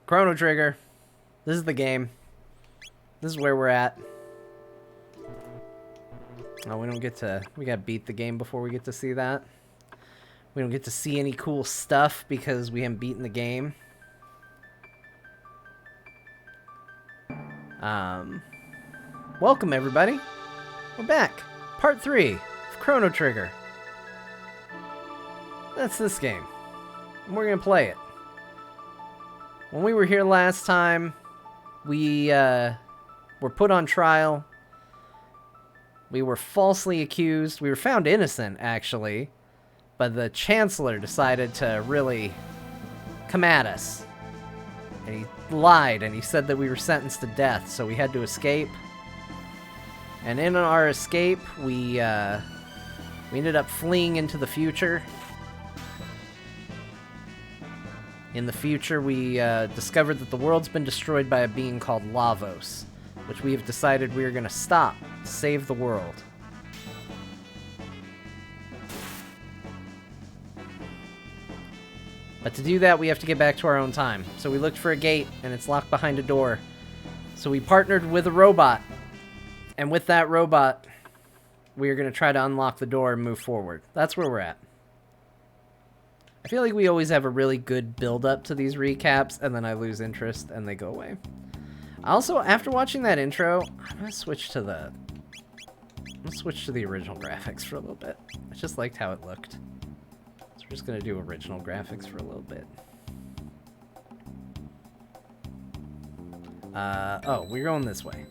Chrono Trigger. This is the game. This is where we're at. Oh, we don't get to... We gotta beat the game before we get to see that. We don't get to see any cool stuff because we haven't beaten the game. Welcome, everybody. We're back. Part 3 of Chrono Trigger. That's this game. And we're gonna play it. When we were here last time, we were put on trial. We were falsely accused. We were found innocent, actually. But the Chancellor decided to really come at us. And he lied, and he said that we were sentenced to death, so we had to escape. And in our escape, we ended up fleeing into the future. In the future, we discovered that the world's been destroyed by a being called Lavos, which we have decided we are going to stop to save the world. But to do that, we have to get back to our own time. So we looked for a gate, and it's locked behind a door. So we partnered with a robot. And with that robot, we are going to try to unlock the door and move forward. That's where we're at. I feel like we always have a really good build-up to these recaps, and then I lose interest, and they go away. Also, after watching that intro, I'm going to switch to the... original graphics for a little bit. I just liked how it looked. So we're just going to do original graphics for a little bit. Oh, we're going this way.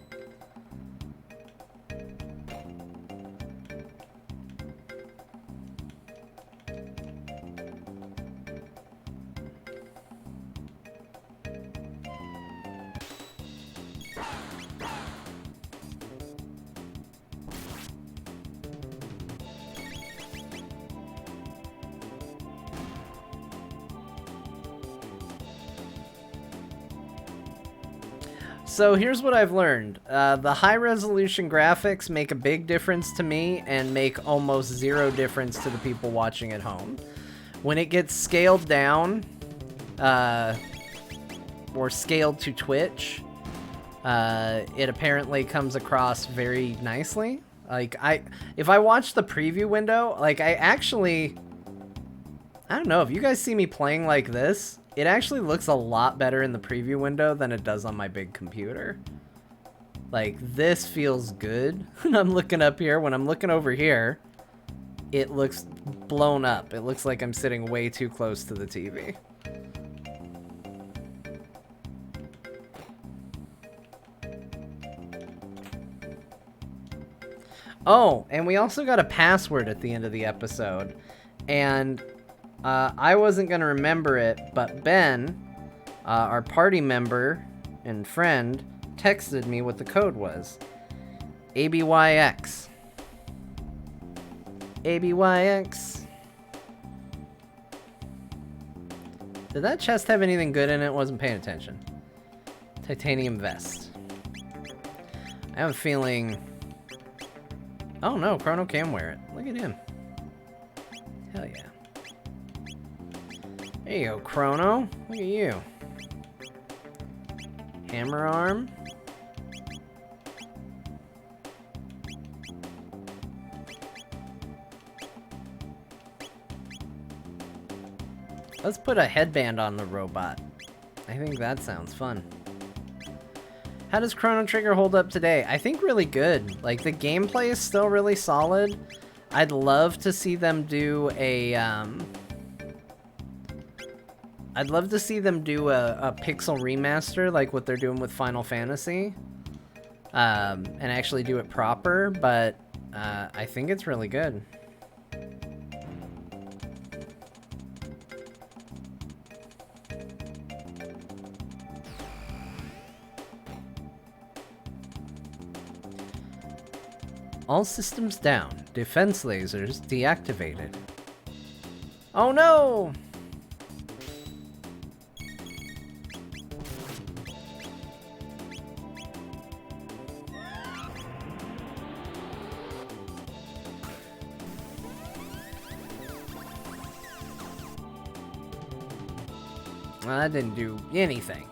So here's what I've learned. The high-resolution graphics make a big difference to me and make almost zero difference to the people watching at home. When it gets scaled down, or scaled to Twitch, it apparently comes across very nicely. Like, if I watch the preview window, like, I don't know, if you guys see me playing like this, it actually looks a lot better in the preview window than it does on my big computer. Like, this feels good. When I'm looking up here, when I'm looking over here, it looks blown up. It looks like I'm sitting way too close to the TV. Oh, and we also got a password at the end of the episode. And... I wasn't going to remember it, but Ben, our party member and friend, texted me what the code was. ABYX. ABYX. Did that chest have anything good in it? Wasn't paying attention. Titanium vest. I have a feeling... Oh no, Chrono can wear it. Look at him. Hell yeah. There you go, Chrono. Look at you. Hammer arm. Let's put a headband on the robot. I think that sounds fun. How does Chrono Trigger hold up today? I think really good. Like, the gameplay is still really solid. I'd love to see them do a, I'd love to see them do a pixel remaster like what they're doing with Final Fantasy. And actually do it proper, but I think it's really good. All systems down. Defense lasers deactivated. Oh no! Well, that didn't do anything.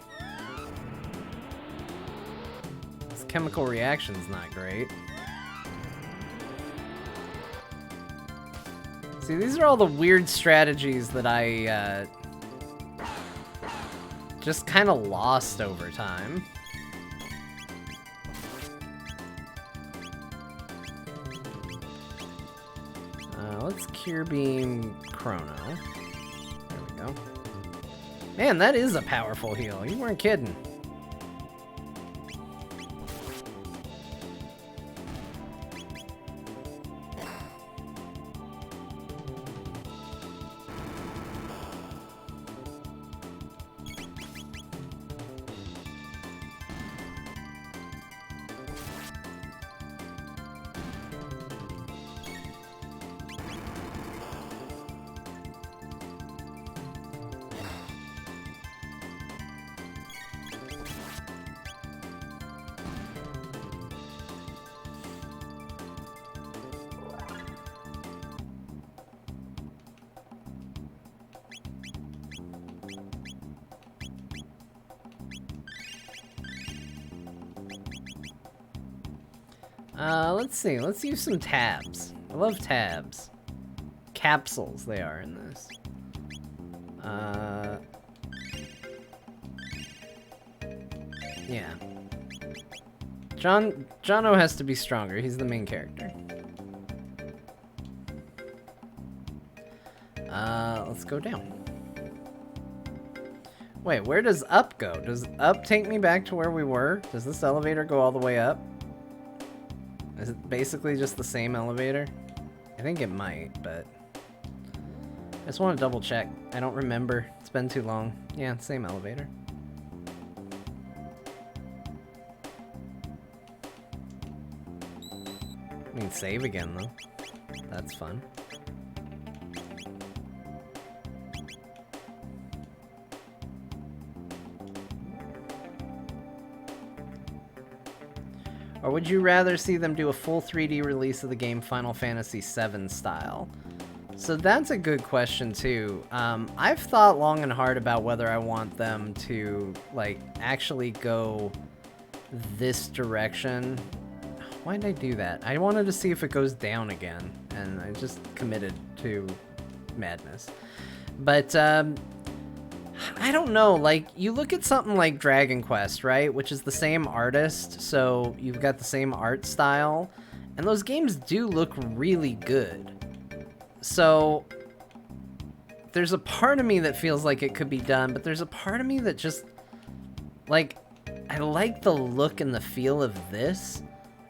chemical reaction's not great. See, these are all the weird strategies that I just kind of lost over time. Let's Cure Beam Chrono. There we go. Man, that is a powerful heal. You weren't kidding. Let's see. Let's use some tabs. I love tabs. Capsules they are in this. Yeah. Jonno has to be stronger. He's the main character. Let's go down. Wait, where does up go? Does up take me back to where we were? Does this elevator go all the way up? Is it basically just the same elevator? I think it might, but I just want to double check. I don't remember. It's been too long. Yeah, same elevator. I mean, save again, though. That's fun. Or would you rather see them do a full 3D release of the game Final Fantasy VII style? So that's a good question too. I've thought long and hard about whether I want them to like actually go this direction. Why did I do that? I wanted to see if it goes down again, and I just committed to madness. But I don't know, like, you look at something like Dragon Quest, right? Which is the same artist, so you've got the same art style, and those games do look really good. So there's a part of me that feels like it could be done, but there's a part of me that just, like, I like the look and the feel of this,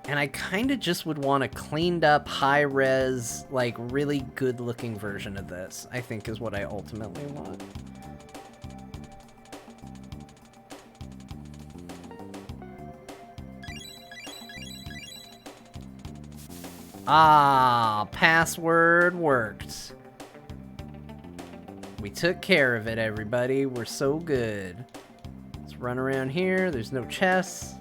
and I kind of just would want a cleaned up, high-res, like, really good-looking version of this, I think is what I ultimately want. Ah, password worked. We took care of it, everybody. We're so good. Let's run around here. There's no chests.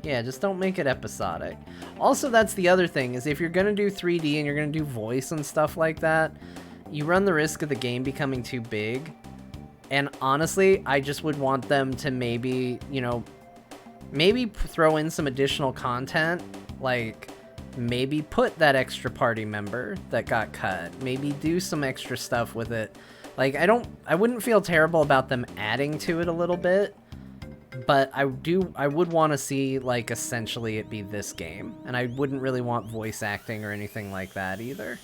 Yeah, just don't make it episodic. Also, that's the other thing, is if you're gonna do 3D and you're gonna do voice and stuff like that, you run the risk of the game becoming too big. And honestly, I just would want them to maybe, you know, maybe throw in some additional content, like maybe put that extra party member that got cut, maybe do some extra stuff with it. Like, I wouldn't feel terrible about them adding to it a little bit, but I would want to see, like, essentially it be this game, and I wouldn't really want voice acting or anything like that either.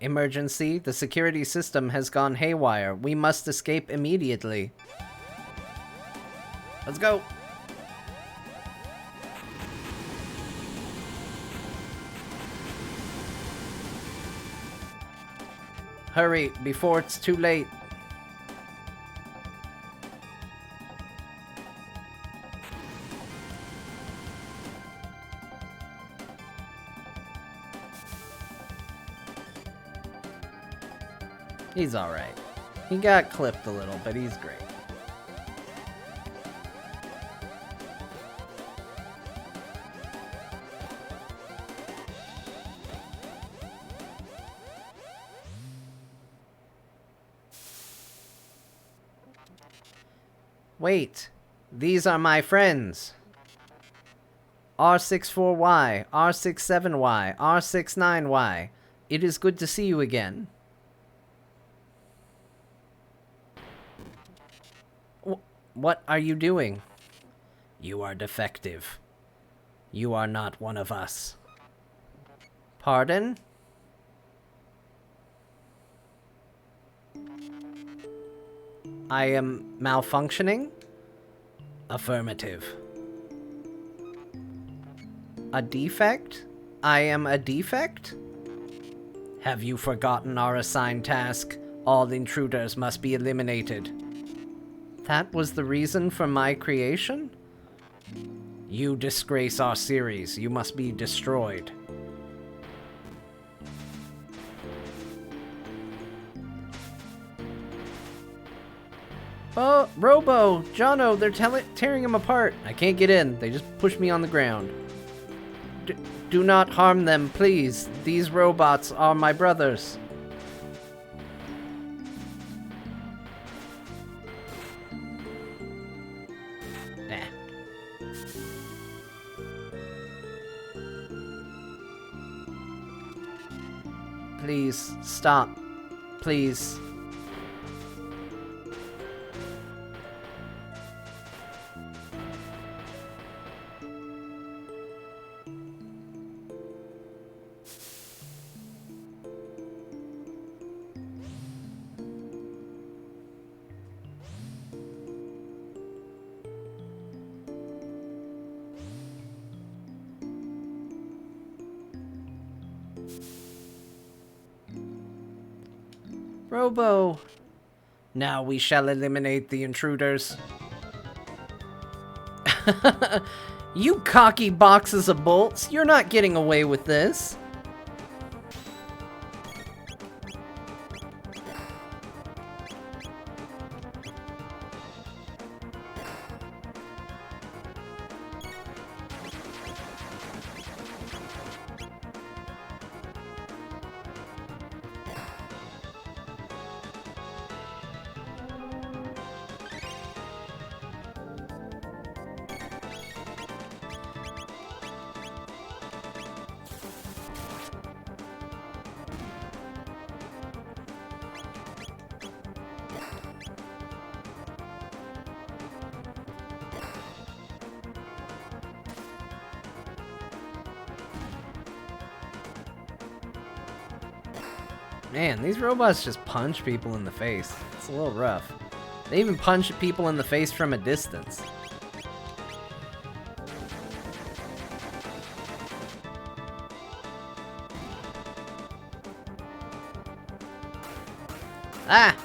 Emergency, the security system has gone haywire. We must escape immediately. Let's go. Hurry, before it's too late. He's alright. He got clipped a little, but he's great. Wait. These are my friends. R64Y, R67Y, R69Y. It is good to see you again. What are you doing? You are defective. You are not one of us. Pardon? I am malfunctioning? Affirmative. A defect? I am a defect? Have you forgotten our assigned task? All intruders must be eliminated. That was the reason for my creation? You disgrace our series. You must be destroyed. Oh, Robo! Jonno, they're tearing him apart. I can't get in. They just push me on the ground. Do not harm them, please. These robots are my brothers. Please, stop. Please. Robo. Now we shall eliminate the intruders. You cocky boxes of bolts, you're not getting away with this. Man, these robots just punch people in the face. It's a little rough. They even punch people in the face from a distance. Ah!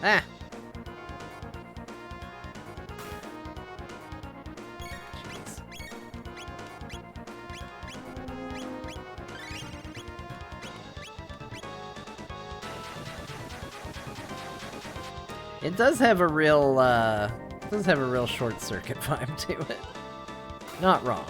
Ah! It does have a real, short circuit vibe to it. Not wrong.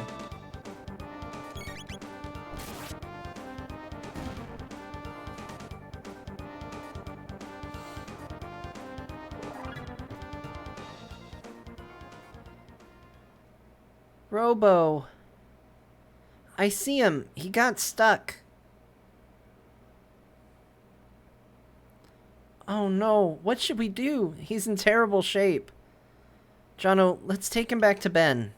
Robo. I see him. He got stuck. Oh no, what should we do? He's in terrible shape. Jonno, let's take him back to Ben.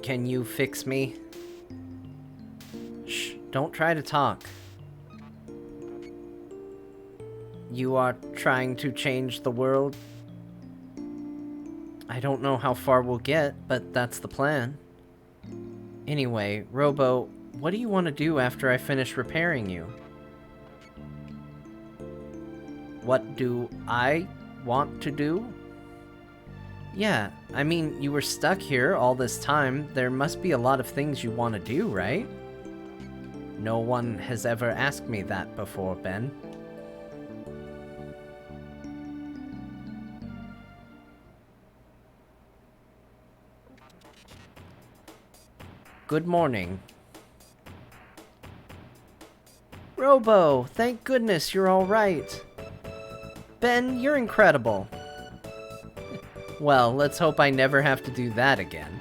Can you fix me? Shh, don't try to talk. You are trying to change the world? I don't know how far we'll get, but that's the plan. Anyway, Robo, what do you want to do after I finish repairing you? What do I want to do? Yeah, I mean, you were stuck here all this time. There must be a lot of things you want to do, right? No one has ever asked me that before, Ben. Good morning. Robo, thank goodness you're all right. Ben, you're incredible. Well, let's hope I never have to do that again.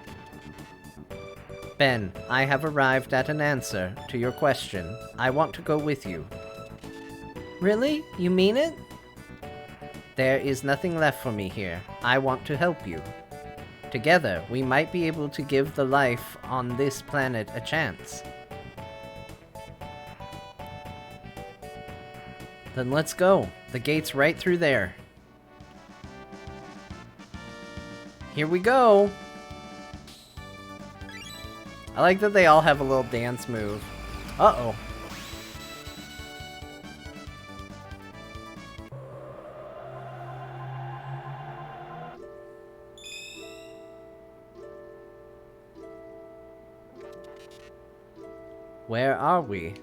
Ben, I have arrived at an answer to your question. I want to go with you. Really? You mean it? There is nothing left for me here. I want to help you. Together, we might be able to give the life on this planet a chance. Then let's go. The gate's right through there. Here we go! I like that they all have a little dance move. Uh-oh. Where are we?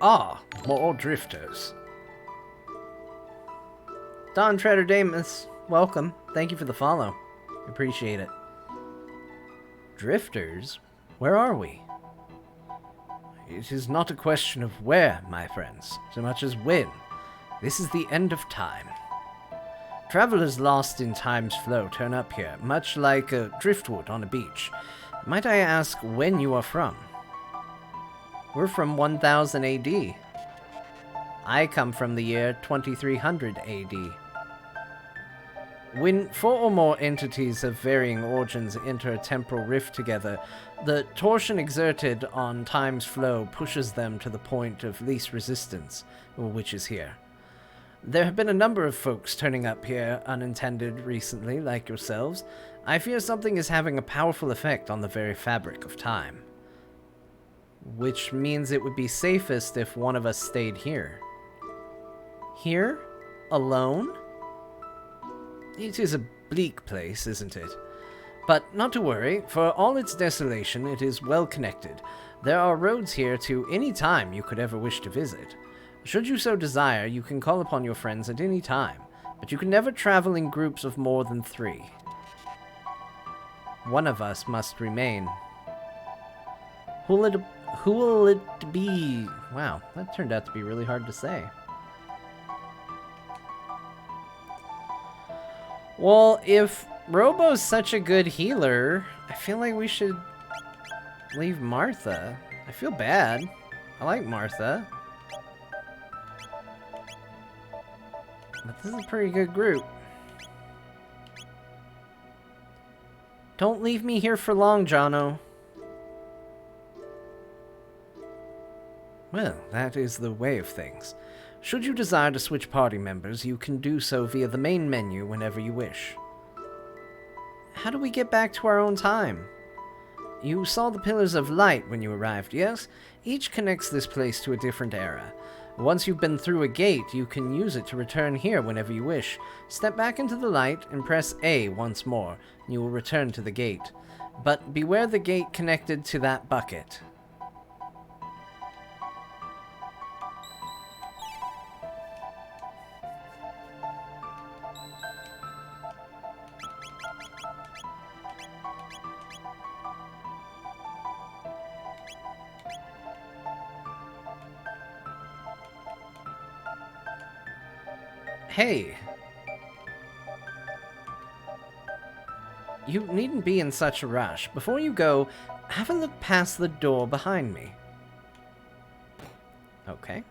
Ah, more drifters. Don Treader Damus, welcome. Thank you for the follow. Appreciate it. Drifters? Where are we? It is not a question of where, my friends, so much as when. This is the end of time. Travelers lost in time's flow turn up here, much like a driftwood on a beach. Might I ask when you are from? We're from 1000 AD. I come from the year 2300 AD. When four or more entities of varying origins enter a temporal rift together, the torsion exerted on time's flow pushes them to the point of least resistance, which is here. There have been a number of folks turning up here unintended recently, like yourselves. I fear something is having a powerful effect on the very fabric of time. Which means it would be safest if one of us stayed here. Here? Alone? It is a bleak place, isn't it? But not to worry, for all its desolation, it is well connected. There are roads here to any time you could ever wish to visit. Should you so desire, you can call upon your friends at any time, but you can never travel in groups of more than 3. One of us must remain. Who will it be? Wow, that turned out to be really hard to say. Well, if Robo's such a good healer, I feel like we should leave Martha. I feel bad. I like Martha. But this is a pretty good group. Don't leave me here for long, Jonno. Well, that is the way of things. Should you desire to switch party members, you can do so via the main menu whenever you wish. How do we get back to our own time? You saw the Pillars of Light when you arrived, yes? Each connects this place to a different era. Once you've been through a gate, you can use it to return here whenever you wish. Step back into the light and press A once more, and you will return to the gate. But beware the gate connected to that bucket. Hey! You needn't be in such a rush. Before you go, have a look past the door behind me. Okay.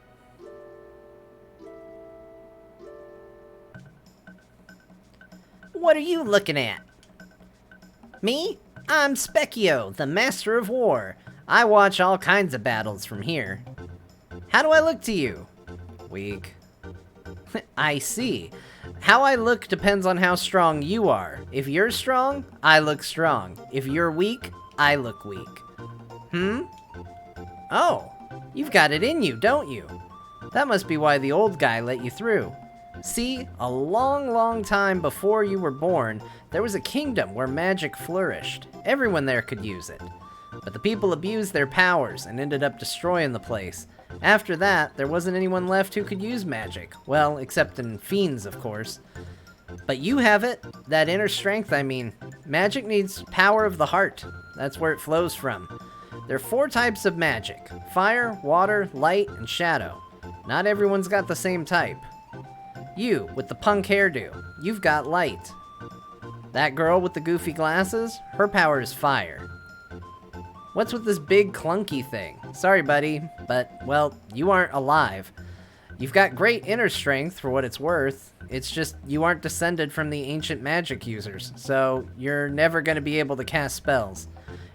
What are you looking at? Me? I'm Specchio, the Master of War. I watch all kinds of battles from here. How do I look to you? Weak. I see. How I look depends on how strong you are. If you're strong, I look strong. If you're weak, I look weak. Oh, you've got it in you, don't you? That must be why the old guy let you through. See, a long, long time before you were born, there was a kingdom where magic flourished. Everyone there could use it. But the people abused their powers and ended up destroying the place. After that, there wasn't anyone left who could use magic. Well, except in fiends, of course. But you have it. That inner strength, I mean. Magic needs power of the heart. That's where it flows from. There are 4 types of magic. Fire, water, light, and shadow. Not everyone's got the same type. You, with the punk hairdo, you've got light. That girl with the goofy glasses, her power is fire. What's with this big clunky thing? Sorry, buddy, but, well, you aren't alive. You've got great inner strength for what it's worth. It's just you aren't descended from the ancient magic users, so you're never going to be able to cast spells.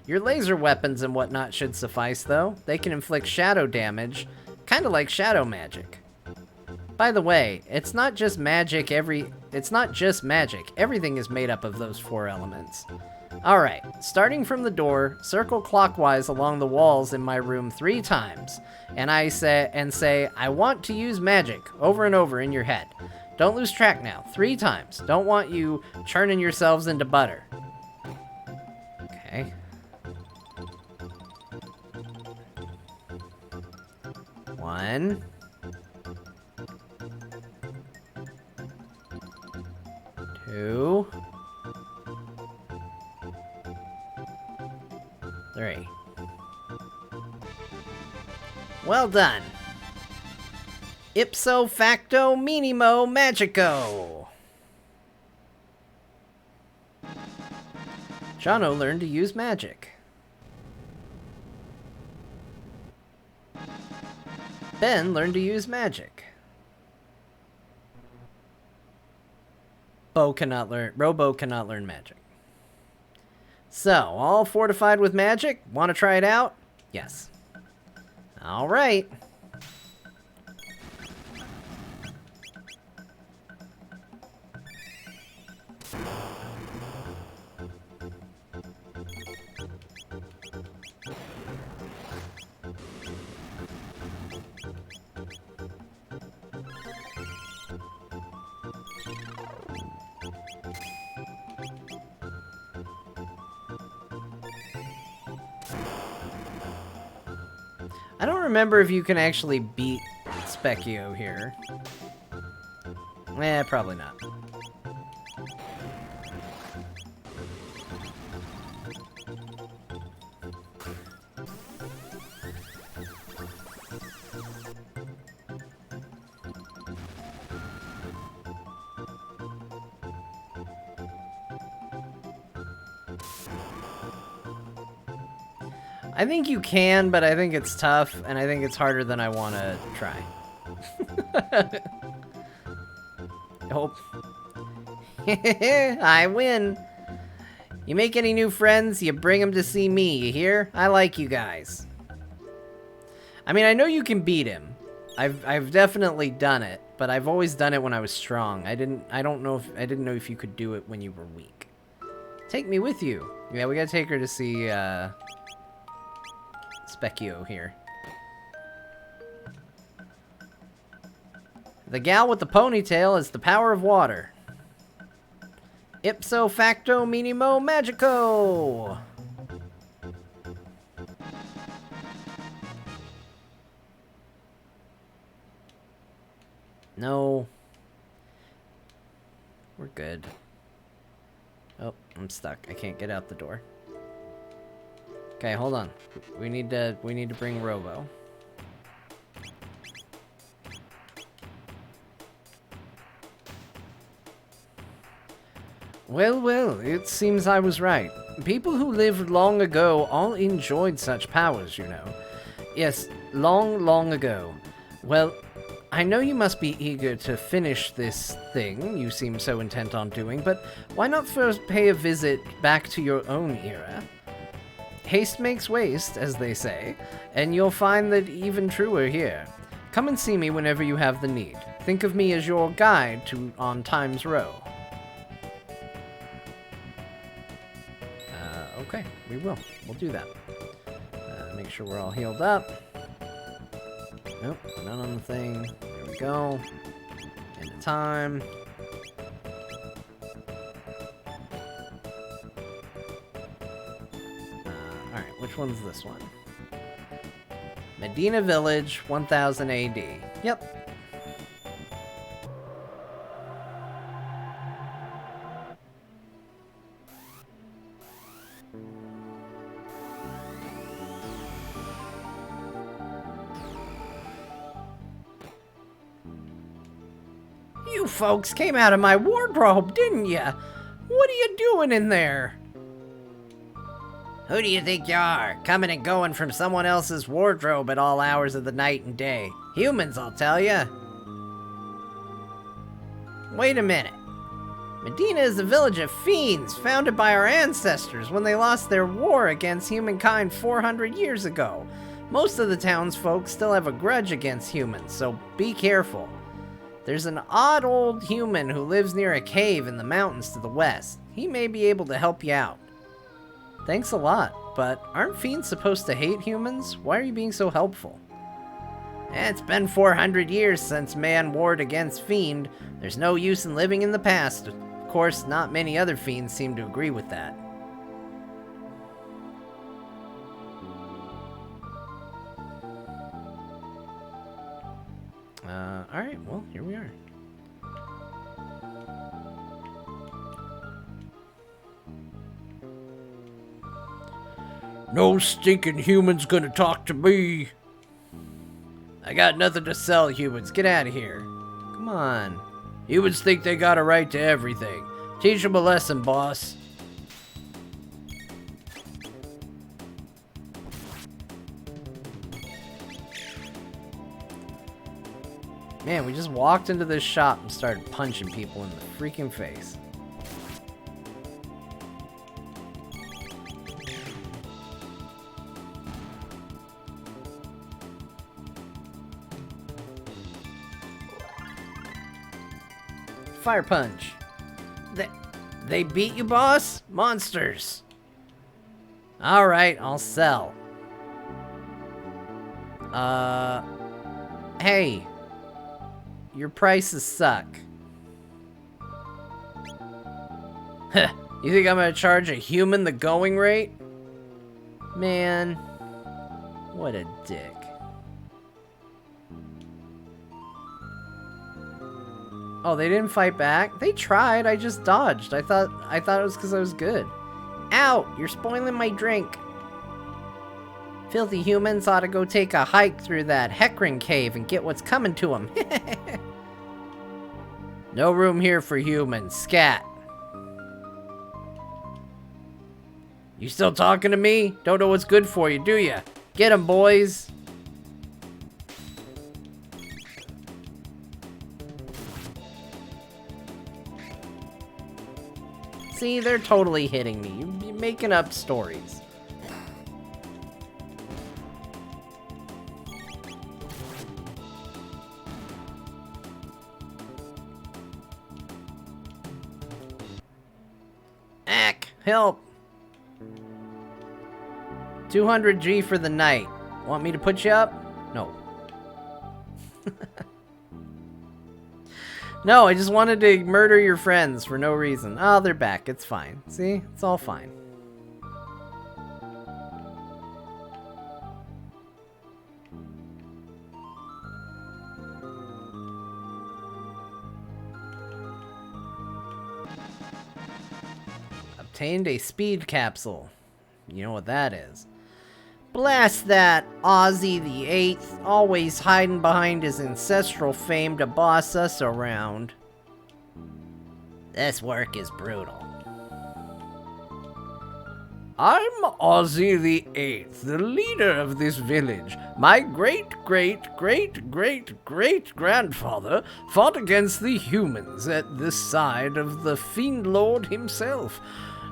Your laser weapons and whatnot should suffice, though. They can inflict shadow damage, kind of like shadow magic. By the way, it's not just magic. Everything is made up of those 4 elements. Alright, starting from the door, circle clockwise along the walls in my room 3 times, and say, I want to use magic, over and over in your head. Don't lose track now, 3 times. Don't want you churning yourselves into butter. Okay. 1. 2. 3. Well done. Ipso facto minimo magico. Jonno learned to use magic. Ben learned to use magic. Robo cannot learn magic. So, all fortified with magic? Want to try it out? Yes. All right. I don't remember if you can actually beat Specchio here. Probably not. I think you can, but I think it's tough, and I think it's harder than I want to try. Oh. I win. You make any new friends, you bring them to see me, you hear? I like you guys. I mean, I know you can beat him. I've definitely done it, but I've always done it when I was strong. I didn't know if you could do it when you were weak. Take me with you. Yeah, we gotta take her to see, Specchio here. The gal with the ponytail is the power of water. Ipso facto minimo magico! No. We're good. Oh, I'm stuck. I can't get out the door. Okay, hold on. We need to bring Robo. Well, well, it seems I was right. People who lived long ago all enjoyed such powers, you know. Yes, long, long ago. Well, I know you must be eager to finish this thing you seem so intent on doing, but why not first pay a visit back to your own era? Haste makes waste, as they say, and you'll find that even truer here. Come and see me whenever you have the need. Think of me as your guide on Time's Row. Okay, we will. We'll do that. Make sure we're all healed up. Nope, not on the thing. There we go. End of time. Alright, which one's this one? Medina Village, 1000 AD. Yep. You folks came out of my wardrobe, didn't ya? What are you doing in there? Who do you think you are? Coming and going from someone else's wardrobe at all hours of the night and day. Humans, I'll tell ya. Wait a minute. Medina is a village of fiends, founded by our ancestors when they lost their war against humankind 400 years ago. Most of the townsfolk still have a grudge against humans, so be careful. There's an odd old human who lives near a cave in the mountains to the west. He may be able to help you out. Thanks a lot, but aren't fiends supposed to hate humans? Why are you being so helpful? It's been 400 years since man warred against fiend. There's no use in living in the past. Of course, not many other fiends seem to agree with that. Alright, well, here we are. No stinking human's gonna talk to me. I got nothing to sell, humans. Get out of here. Come on. Humans think they got a right to everything. Teach them a lesson, boss. Man, we just walked into this shop and started punching people in the freaking face. Fire punch. They beat you, boss? Monsters. Alright, I'll sell. Hey. Your prices suck. Heh, you think I'm gonna charge a human the going rate? Man, what a dick. Oh, they didn't fight back? They tried, I just dodged. I thought it was because I was good. Ow, you're spoiling my drink. Filthy humans ought to go take a hike through that Heckring cave and get what's coming to them. No room here for humans. Scat. You still talking to me? Don't know what's good for you, do ya? Get 'em, boys. See, they're totally hitting me. You're making up stories. Help! 200 G for the night. Want me to put you up? No. No, I just wanted to murder your friends for no reason. Oh, they're back. It's fine. See? It's all fine. Obtained a speed capsule. You know what that is. Blast that Ozzy the 8th, always hiding behind his ancestral fame to boss us around. This work is brutal. I'm Ozzy the 8th, the leader of this village. My great-great-great-great-great-grandfather fought against the humans at the side of the Fiend Lord himself.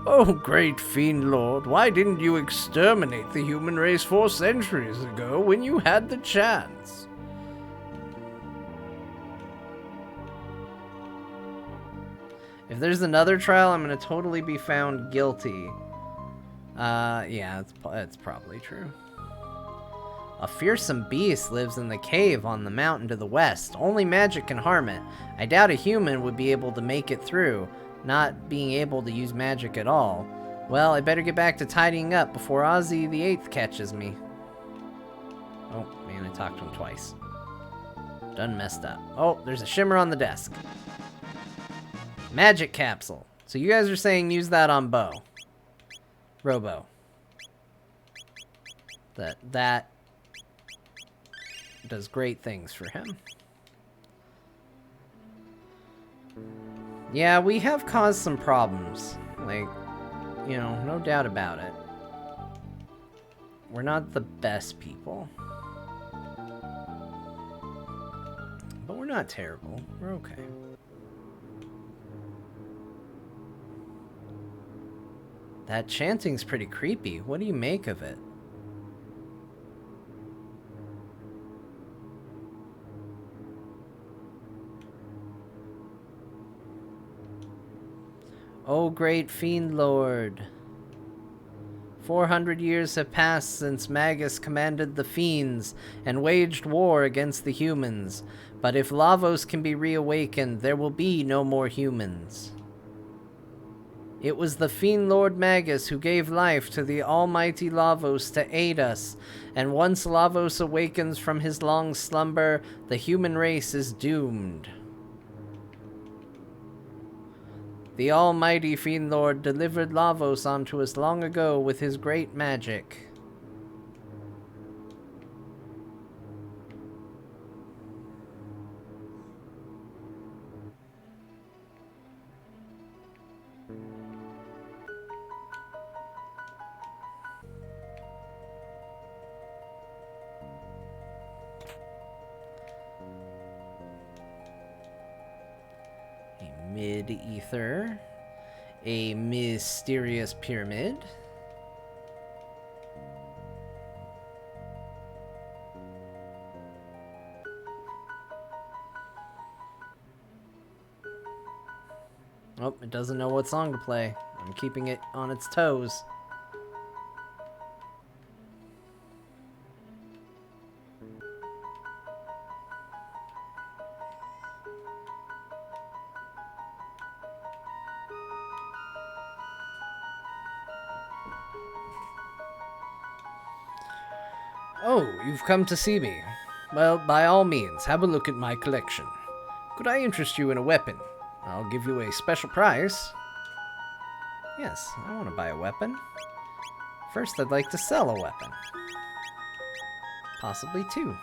Oh, great Fiend Lord, why didn't you exterminate the human race 4 centuries ago when you had the chance? If there's another trial, I'm gonna totally be found guilty. Yeah, it's probably true. A fearsome beast lives in the cave on the mountain to the west. Only magic can harm it. I doubt a human would be able to make it through, not being able to use magic at all. Well, I better get back to tidying up before Ozzy the Eighth catches me. Oh, man, I talked to him twice. Done messed up. Oh, there's a shimmer on the desk. Magic capsule. So you guys are saying use that on Bo. Robo. That does great things for him. Yeah, we have caused some problems. Like, you know, no doubt about it. We're not the best people. But we're not terrible. We're okay. That chanting's pretty creepy. What do you make of it? O great fiend lord. 400 years have passed since Magus commanded the fiends and waged war against the humans. But if Lavos can be reawakened, there will be no more humans. It was the fiend lord Magus who gave life to the almighty Lavos to aid us, and once Lavos awakens from his long slumber, the human race is doomed. The almighty fiend lord delivered Lavos onto us long ago with his great magic. Mid-ether, a mysterious pyramid. Oh, it doesn't know what song to play. I'm keeping it on its toes. Oh, you've come to see me. Well, by all means, have a look at my collection. Could I interest you in a weapon? I'll give you a special price. Yes, I want to buy a weapon. First, I'd like to sell a weapon. Possibly two.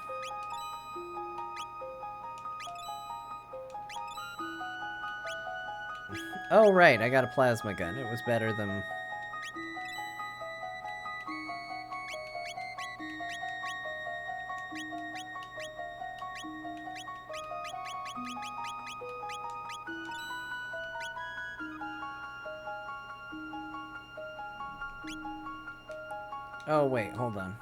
Oh, right, I got a plasma gun. It was better than... Oh, wait, hold on.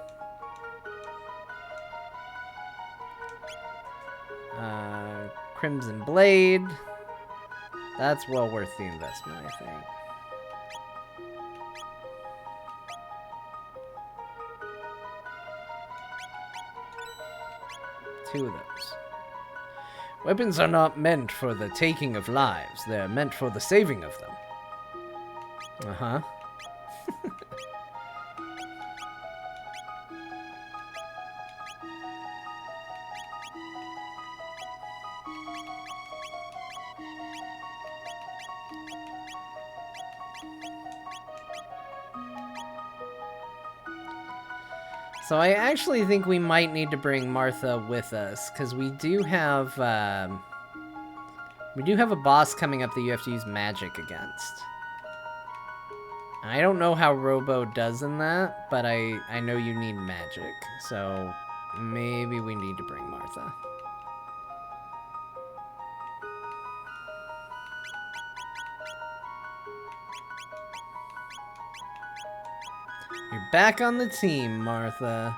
Crimson Blade. That's well worth the investment, I think. Two of those. Weapons are not meant for the taking of lives. They're meant for the saving of them. Uh-huh. So I actually think we might need to bring Martha with us, because we do have a boss coming up that you have to use magic against. I don't know how Robo does in that, but I know you need magic, so maybe we need to bring Martha. You're back on the team, Martha.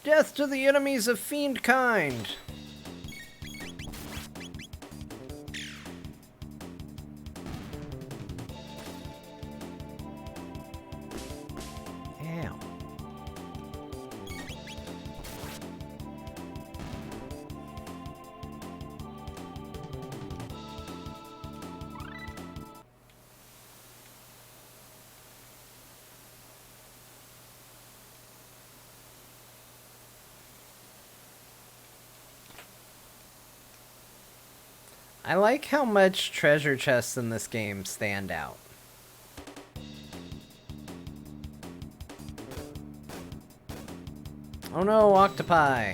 Death to the enemies of fiend kind! Ow. I like how much treasure chests in this game stand out. Oh no, octopi!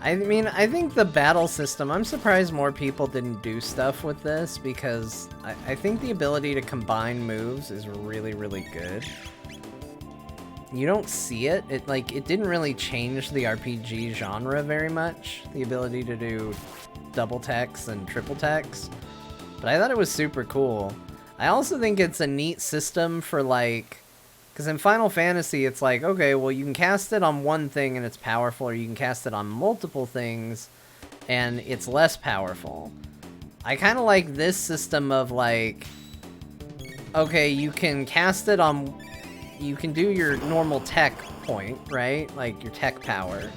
I mean, I think the battle system, I'm surprised more people didn't do stuff with this, because I think the ability to combine moves is really, really good. You don't see it. It didn't really change the RPG genre very much, the ability to do double techs and triple techs, but I thought it was super cool. I also think it's a neat system for, like, because in Final Fantasy, it's like, okay, well, you can cast it on one thing and it's powerful, or you can cast it on multiple things and it's less powerful. I kind of like this system of, like, okay, you can cast it on, you can do your normal tech point, right? Like your tech power.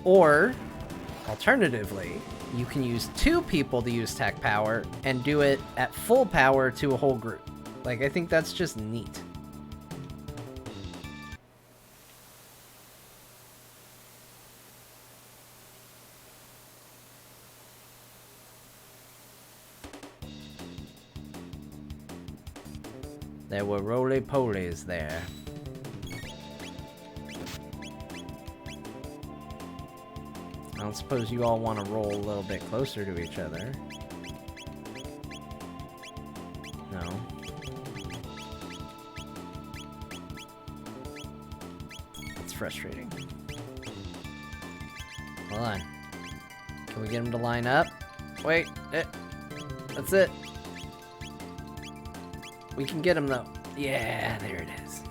Or, alternatively, you can use 2 people to use tech power and do it at full power to a whole group. Like, I think that's just neat. There were roly-polies there. I don't suppose you all want to roll a little bit closer to each other. No. That's frustrating. Hold on. Can we get them to line up? Wait. That's it. We can get him, though. Yeah, there it is.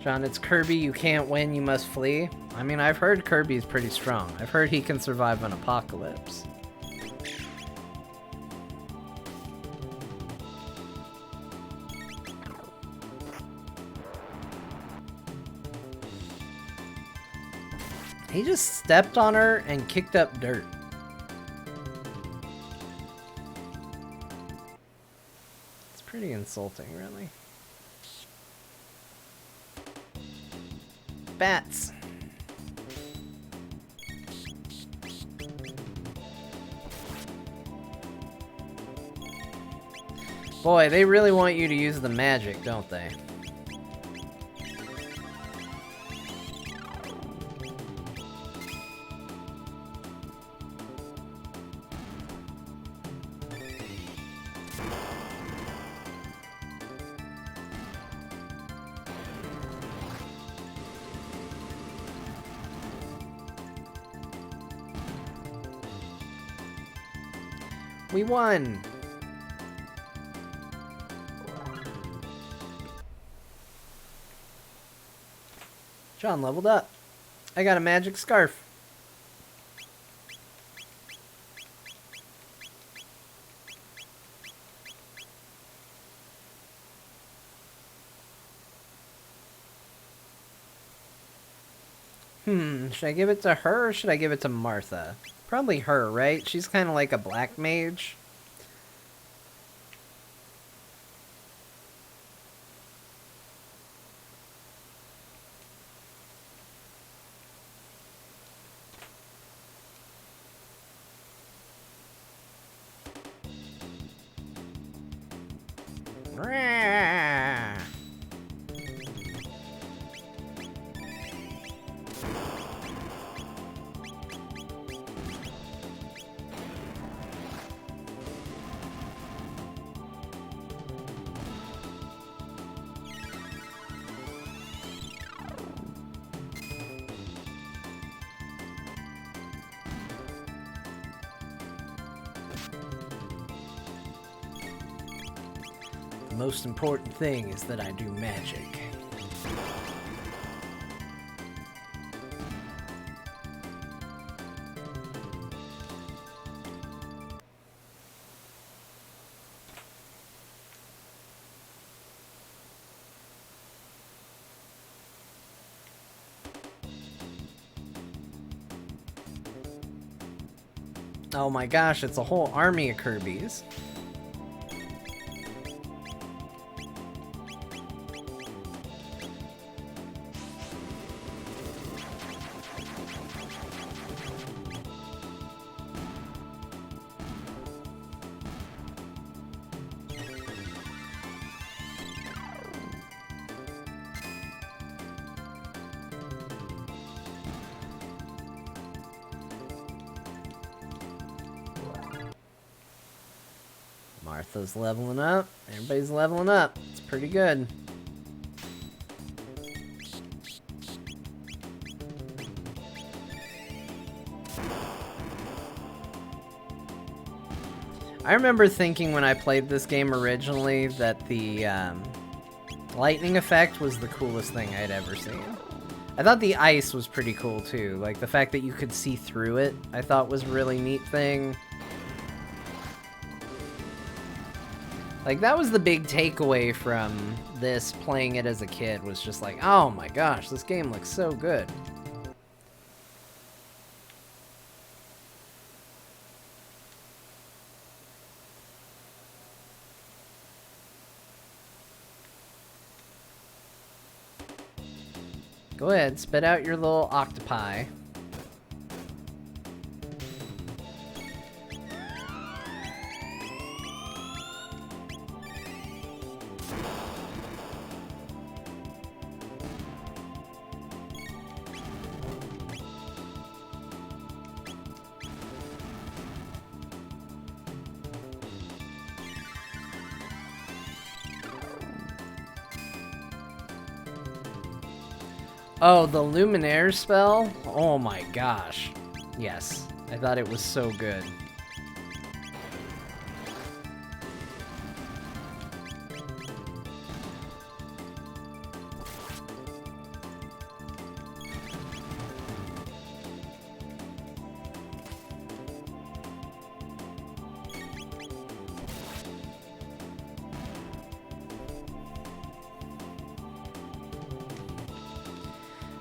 John, it's Kirby. You can't win, you must flee. I mean, I've heard Kirby's pretty strong. I've heard he can survive an apocalypse. He just stepped on her and kicked up dirt. It's pretty insulting, really. Bats. Boy, they really want you to use the magic, don't they? We won! John leveled up. I got a magic scarf. Should I give it to her or should I give it to Martha? Probably her, right? She's kind of like a black mage. The most important thing is that I do magic. Oh my gosh, it's a whole army of Kirby's. Martha's leveling up. Everybody's leveling up. It's pretty good. I remember thinking when I played this game originally that the lightning effect was the coolest thing I'd ever seen. I thought the ice was pretty cool too. Like the fact that you could see through it, I thought was a really neat thing. Like, that was the big takeaway from this, playing it as a kid, was just like, oh my gosh, this game looks so good. Go ahead, spit out your little octopi. Oh, the Luminaire spell? Oh my gosh. Yes, I thought it was so good.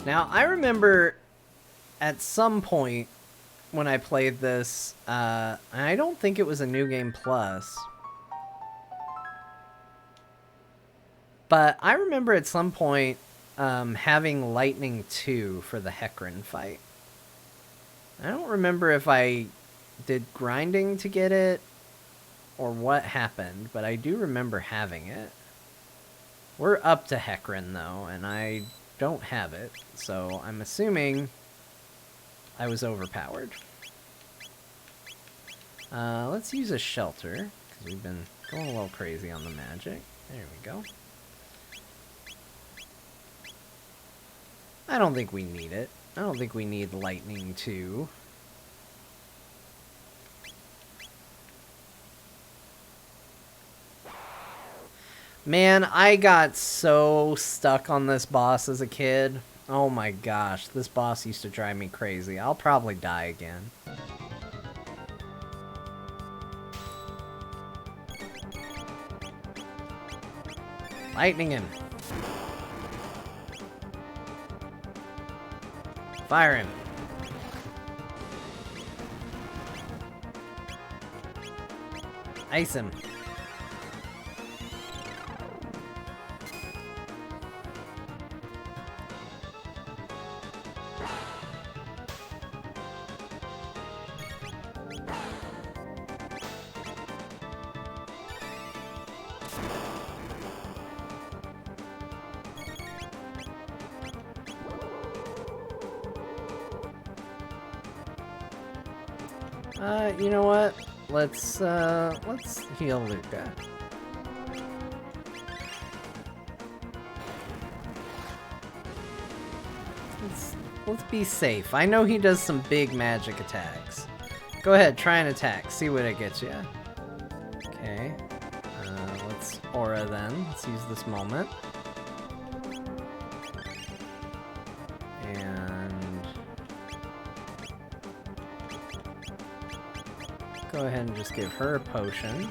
Now, I remember at some point when I played this, I don't think it was a New Game Plus, but I remember at some point having Lightning 2 for the Hecarim fight. I don't remember if I did grinding to get it or what happened, but I do remember having it. We're up to Hecarim, though, and I don't have it, so I'm assuming I was overpowered. Let's use a shelter, because we've been going a little crazy on the magic. There we go. I don't think we need it. I don't think we need Lightning 2. Man, I got so stuck on this boss as a kid. Oh my gosh, this boss used to drive me crazy. I'll probably die again. Lightning him. Fire him. Ice him. You know what? Let's heal Luca. Let's be safe. I know he does some big magic attacks. Go ahead, try an attack. See what it gets you. Okay. Let's aura then. Let's use this moment. And go ahead and just give her a potion.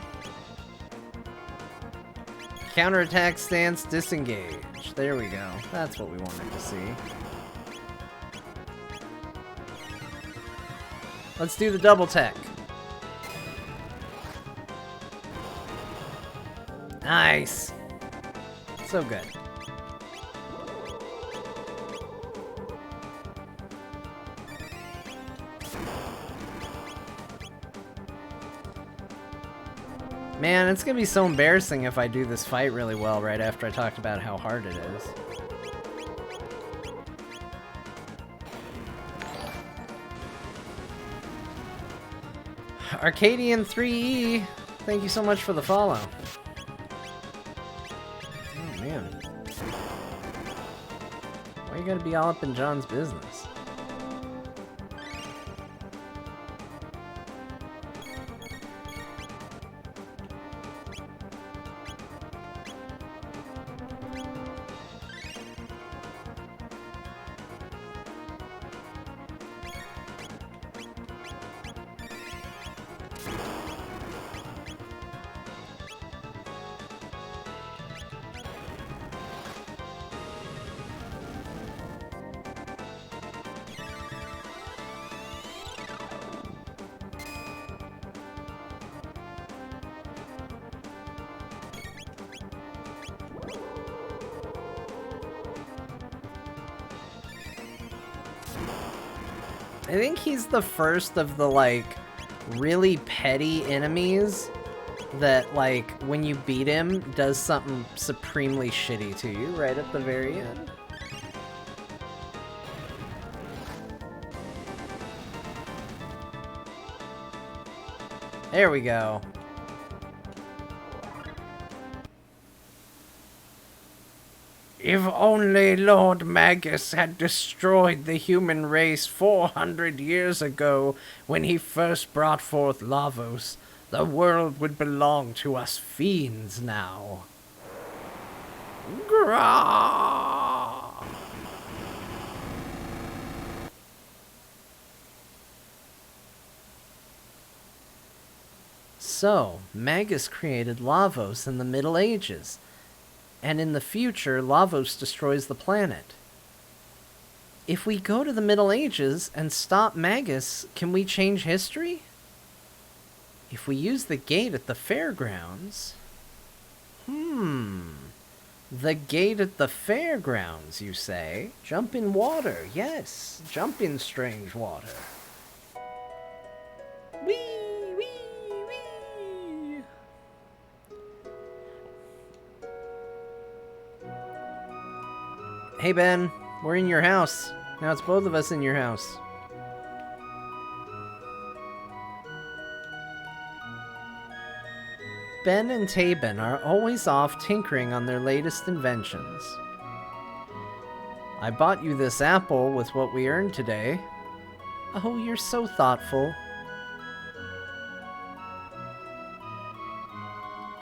Counterattack stance, disengage. There we go. That's what we wanted to see. Let's do the double tech. Nice. So good. Man, it's gonna be so embarrassing if I do this fight really well right after I talked about how hard it is. Arcadian 3E, thank you so much for the follow. Oh man. Why you gotta be all up in John's business? I think he's the first of the, like, really petty enemies that, like, when you beat him, does something supremely shitty to you right at the very end. There we go. If only Lord Magus had destroyed the human race 400 years ago when he first brought forth Lavos, the world would belong to us fiends now. Grah! So, Magus created Lavos in the Middle Ages. And in the future, Lavos destroys the planet. If we go to the Middle Ages and stop Magus, can we change history? If we use the gate at the fairgrounds... The gate at the fairgrounds, you say? Jump in water, yes. Jump in strange water. Whee! Hey Ben, we're in your house. Now it's both of us in your house. Ben and Tabin are always off tinkering on their latest inventions. I bought you this apple with what we earned today. Oh, you're so thoughtful.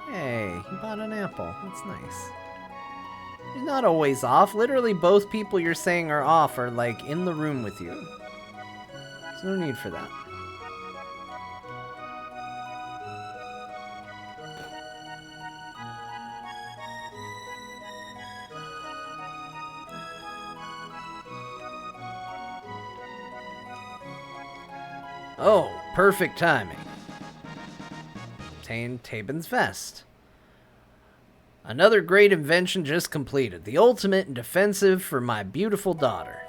Hey, you bought an apple. That's nice. You're not always off. Literally both people you're saying are off are, like, in the room with you. There's no need for that. Oh, perfect timing. Obtain Tabin's vest. Another great invention just completed. The ultimate and defensive for my beautiful daughter.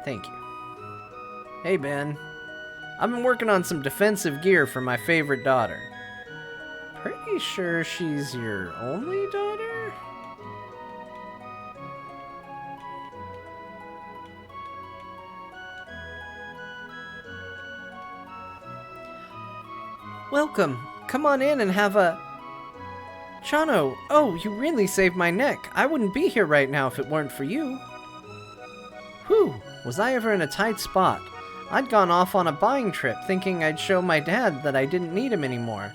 Thank you. Hey, Ben. I've been working on some defensive gear for my favorite daughter. you sure she's your only daughter? Welcome. Come on in and have a... Jonno, oh, you really saved my neck. I wouldn't be here right now if it weren't for you. Whew, was I ever in a tight spot? I'd gone off on a buying trip thinking I'd show my dad that I didn't need him anymore.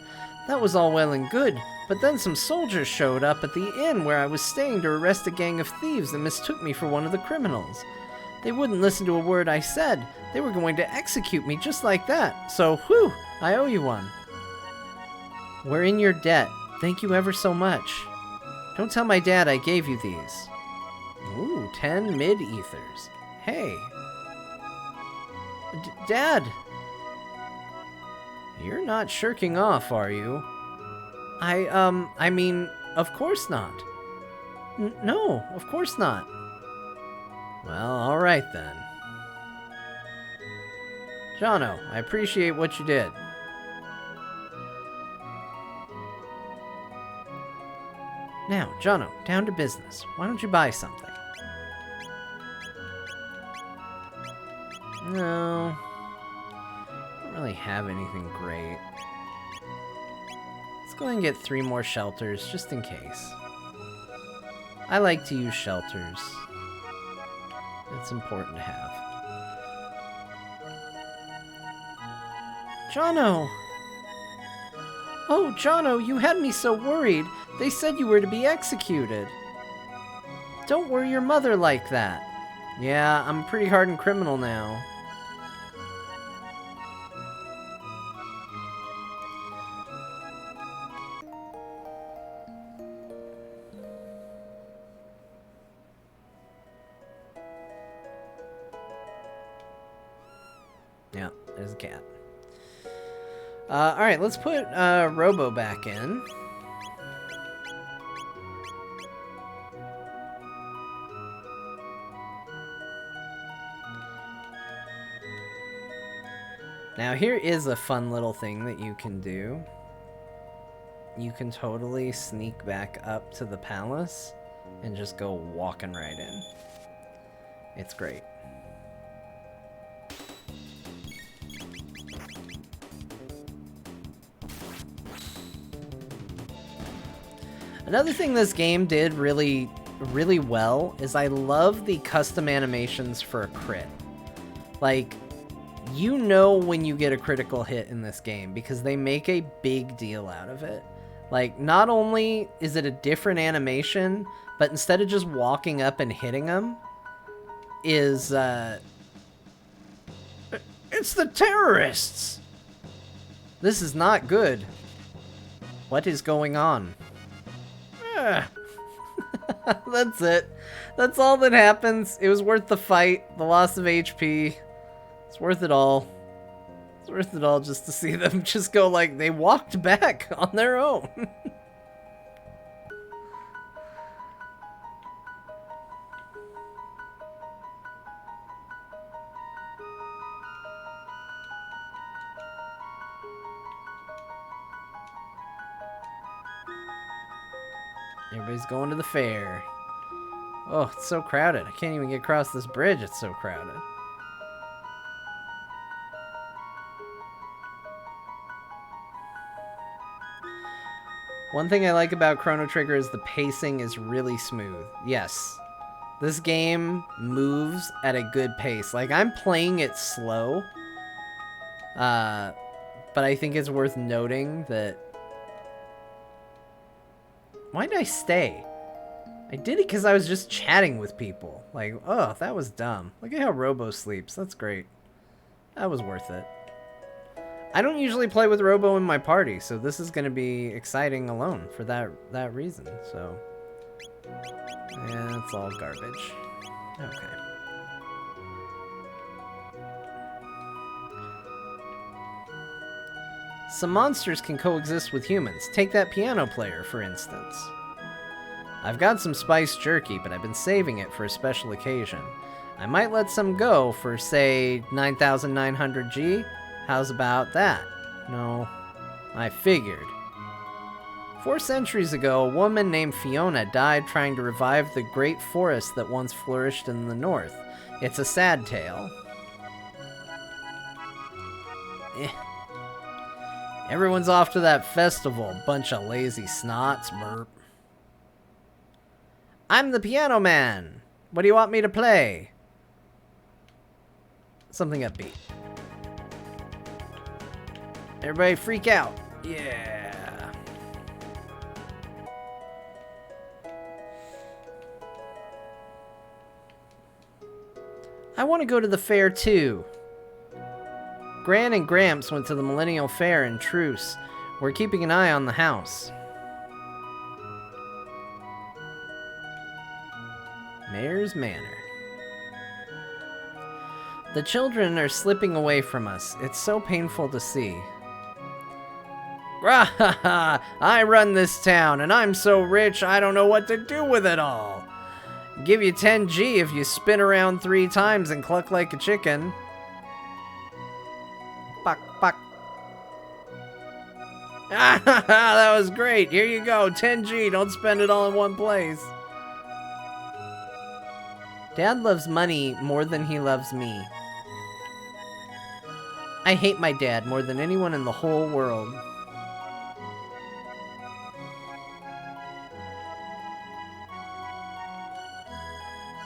That was all well and good, but then some soldiers showed up at the inn where I was staying to arrest a gang of thieves that mistook me for one of the criminals. They wouldn't listen to a word I said. They were going to execute me just like that. So, whew, I owe you one. We're in your debt. Thank you ever so much. Don't tell my dad I gave you these. Ooh, 10 mid-ethers. Hey. Dad! You're not shirking off, are you? I mean, of course not. No, of course not. Well, alright then. Jonno, I appreciate what you did. Now, Jonno, down to business. Why don't you buy something? No. I don't really have anything great. Let's go ahead and get 3 more shelters, just in case. I like to use shelters. It's important to have. Jonno! Oh, Jonno, you had me so worried. They said you were to be executed. Don't worry your mother like that. Yeah, I'm a pretty hardened criminal now. Yeah, there's a cat. Alright, let's put Robo back in. Now, here is a fun little thing that you can do. You can totally sneak back up to the palace and just go walking right in. It's great. Another thing this game did really well is I love the custom animations for a crit. Like, you know when you get a critical hit in this game because they make a big deal out of it. Like, not only is it a different animation, but instead of just walking up and hitting them, is, it's the terrorists! This is not good. What is going on? That's it. That's all that happens. It was worth the fight, the loss of HP. It's worth it all. It's worth it all just to see them just go like they walked back on their own. Everybody's going to the fair. Oh, it's so crowded. I can't even get across this bridge. It's so crowded. One thing I like about Chrono Trigger is the pacing is really smooth. Yes, this game moves at a good pace. Like, I'm playing it slow, but I think it's worth noting that... Why did I stay? I did it because I was just chatting with people. Like, oh, that was dumb. Look at how Robo sleeps. That's great. That was worth it. I don't usually play with Robo in my party, so this is going to be exciting alone for that reason. So, yeah, it's all garbage. Okay. Some monsters can coexist with humans. Take that piano player, for instance. I've got some spiced jerky, but I've been saving it for a special occasion. I might let some go for, say, 9,900 G. How's about that? No, I figured. 4 centuries ago, a woman named Fiona died trying to revive the great forest that once flourished in the north. It's a sad tale. Everyone's off to that festival. Bunch of lazy snots, merp. I'm the piano man. What do you want me to play? Something upbeat. Everybody freak out. Yeah. I want to go to the fair too. Gran and Gramps went to the Millennial Fair in Truce. We're keeping an eye on the house. Mayor's Manor. The children are slipping away from us. It's so painful to see. Grahaha! I run this town, and I'm so rich I don't know what to do with it all. Give you 10G if you spin around 3 times and cluck like a chicken. Buck, buck. That was great. Here you go. 10G. Don't spend it all in one place. Dad loves money more than he loves me. I hate my dad more than anyone in the whole world.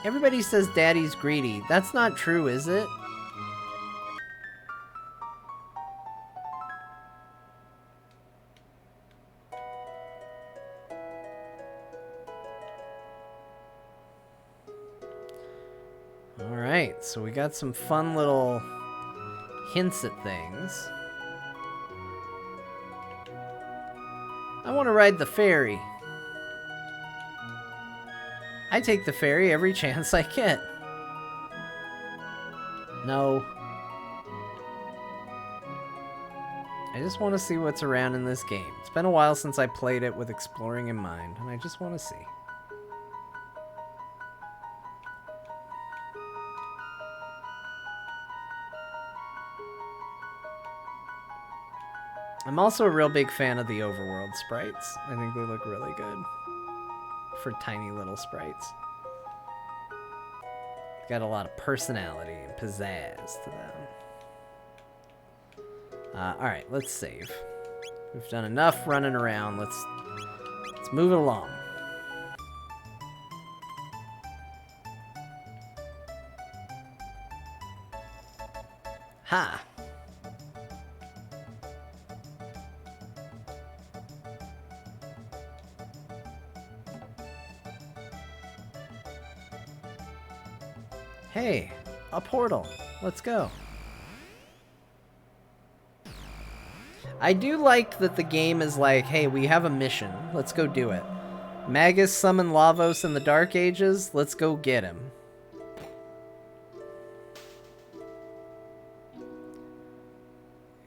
Everybody says Daddy's greedy. That's not true, is it? Alright, so we got some fun little hints at things. I want to ride the ferry. I take the ferry every chance I get. No. I just want to see what's around in this game. It's been a while since I played it with exploring in mind, and I just want to see. I'm also a real big fan of the overworld sprites. I think they look really good for tiny little sprites. Got a lot of personality and pizzazz to them. Alright, let's save. We've done enough running around. Let's move it along. Ha! Hey, a portal. Let's go. I do like that the game is like, hey, we have a mission. Let's go do it. Magus summoned Lavos in the Dark Ages. Let's go get him.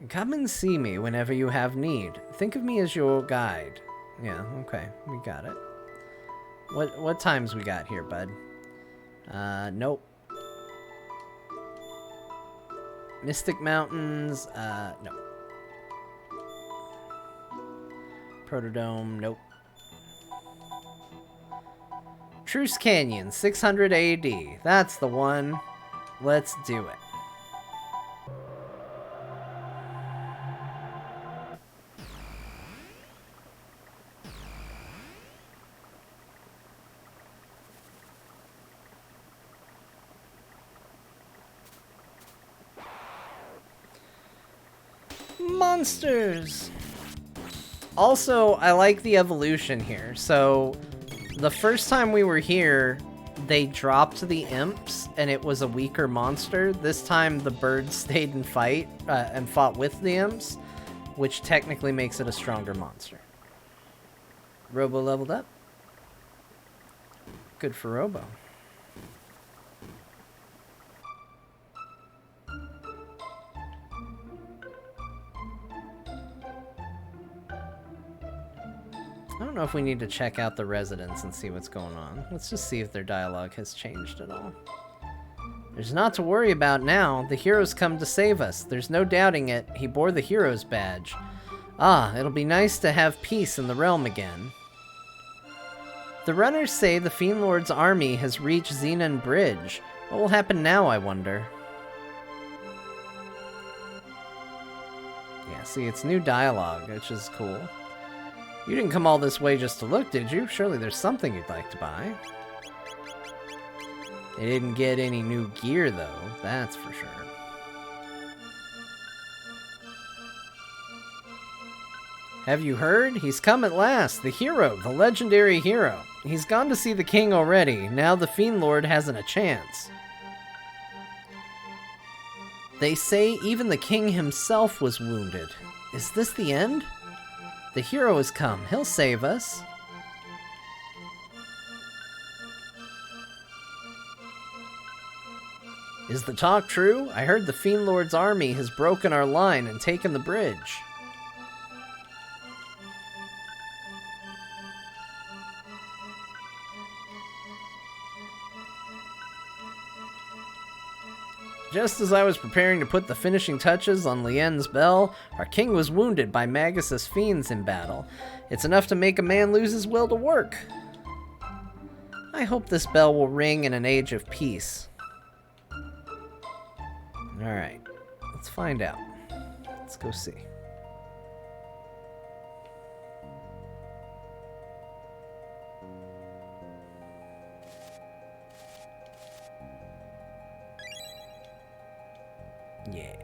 Come and see me whenever you have need. Think of me as your guide. Yeah, okay. We got it. What times we got here, bud? Nope. Mystic Mountains, no. Protodome, nope. Truce Canyon, 600 AD. That's the one. Let's do it. Monsters! Also, I like the evolution here. So, the first time we were here, they dropped the imps, and it was a weaker monster. This time, the birds stayed and fought with the imps, which technically makes it a stronger monster. Robo leveled up. Good for Robo. I don't know if we need to check out the residents and see what's going on. Let's just see if their dialogue has changed at all. There's not to worry about now. The heroes come to save us. There's no doubting it. He bore the hero's badge. Ah, it'll be nice to have peace in the realm again. The runners say the Fiend Lord's army has reached Xenon Bridge. What will happen now, I wonder? Yeah, see, it's new dialogue, which is cool. You didn't come all this way just to look, did you? Surely there's something you'd like to buy. They didn't get any new gear, though, that's for sure. Have you heard? He's come at last, the hero, the legendary hero. He's gone to see the king already. Now the Fiend Lord hasn't a chance. They say even the king himself was wounded. Is this the end? The hero has come. He'll save us. Is the talk true? I heard the Fiend Lord's army has broken our line and taken the bridge. Just as I was preparing to put the finishing touches on Lien's bell, our king was wounded by Magus' fiends in battle. It's enough to make a man lose his will to work. I hope this bell will ring in an age of peace. Alright, let's find out. Let's go see. Yeah.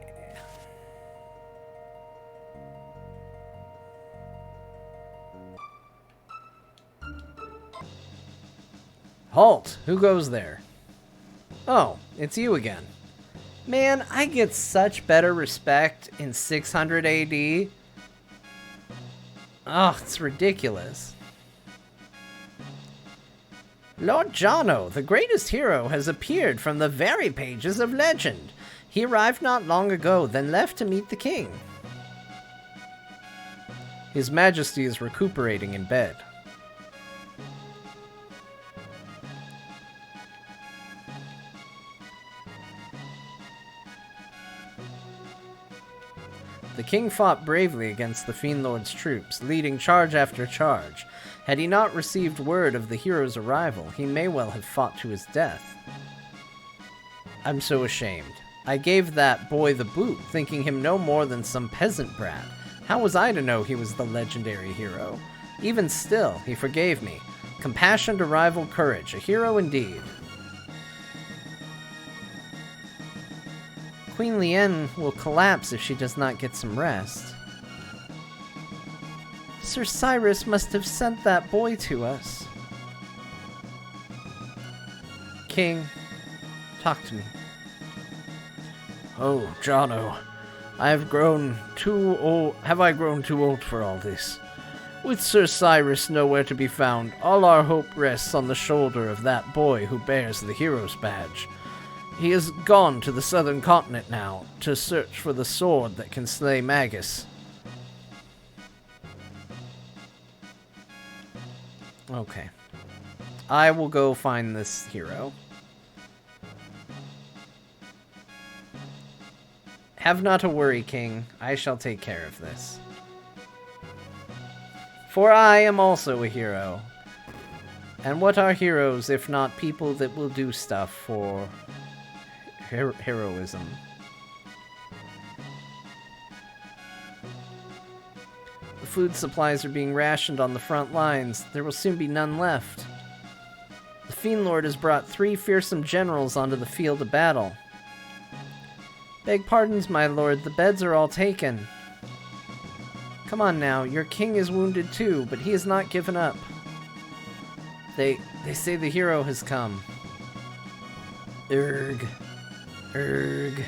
Halt! Who goes there? Oh, it's you again. Man, I get such better respect in 600 AD. Oh, it's ridiculous. Lord Jonno, the greatest hero, has appeared from the very pages of legend. He arrived not long ago, then left to meet the king. His Majesty is recuperating in bed. The king fought bravely against the Fiend Lord's troops, leading charge after charge. Had he not received word of the hero's arrival, he may well have fought to his death. I'm so ashamed. I gave that boy the boot, thinking him no more than some peasant brat. How was I to know he was the legendary hero? Even still, he forgave me. Compassion to rival courage, a hero indeed. Queen Lien will collapse if she does not get some rest. Sir Cyrus must have sent that boy to us. King, talk to me. Oh, Jonno, have I grown too old for all this? With Sir Cyrus nowhere to be found, all our hope rests on the shoulder of that boy who bears the hero's badge. He has gone to the southern continent now, to search for the sword that can slay Magus. Okay. I will go find this hero. Have not a worry, King. I shall take care of this. For I am also a hero. And what are heroes if not people that will do stuff for heroism? The food supplies are being rationed on the front lines. There will soon be none left. The Fiend Lord has brought 3 fearsome generals onto the field of battle. Beg pardons, my lord, the beds are all taken. Come on now, your king is wounded too, but he has not given up. They say the hero has come. Urgh. Urgh.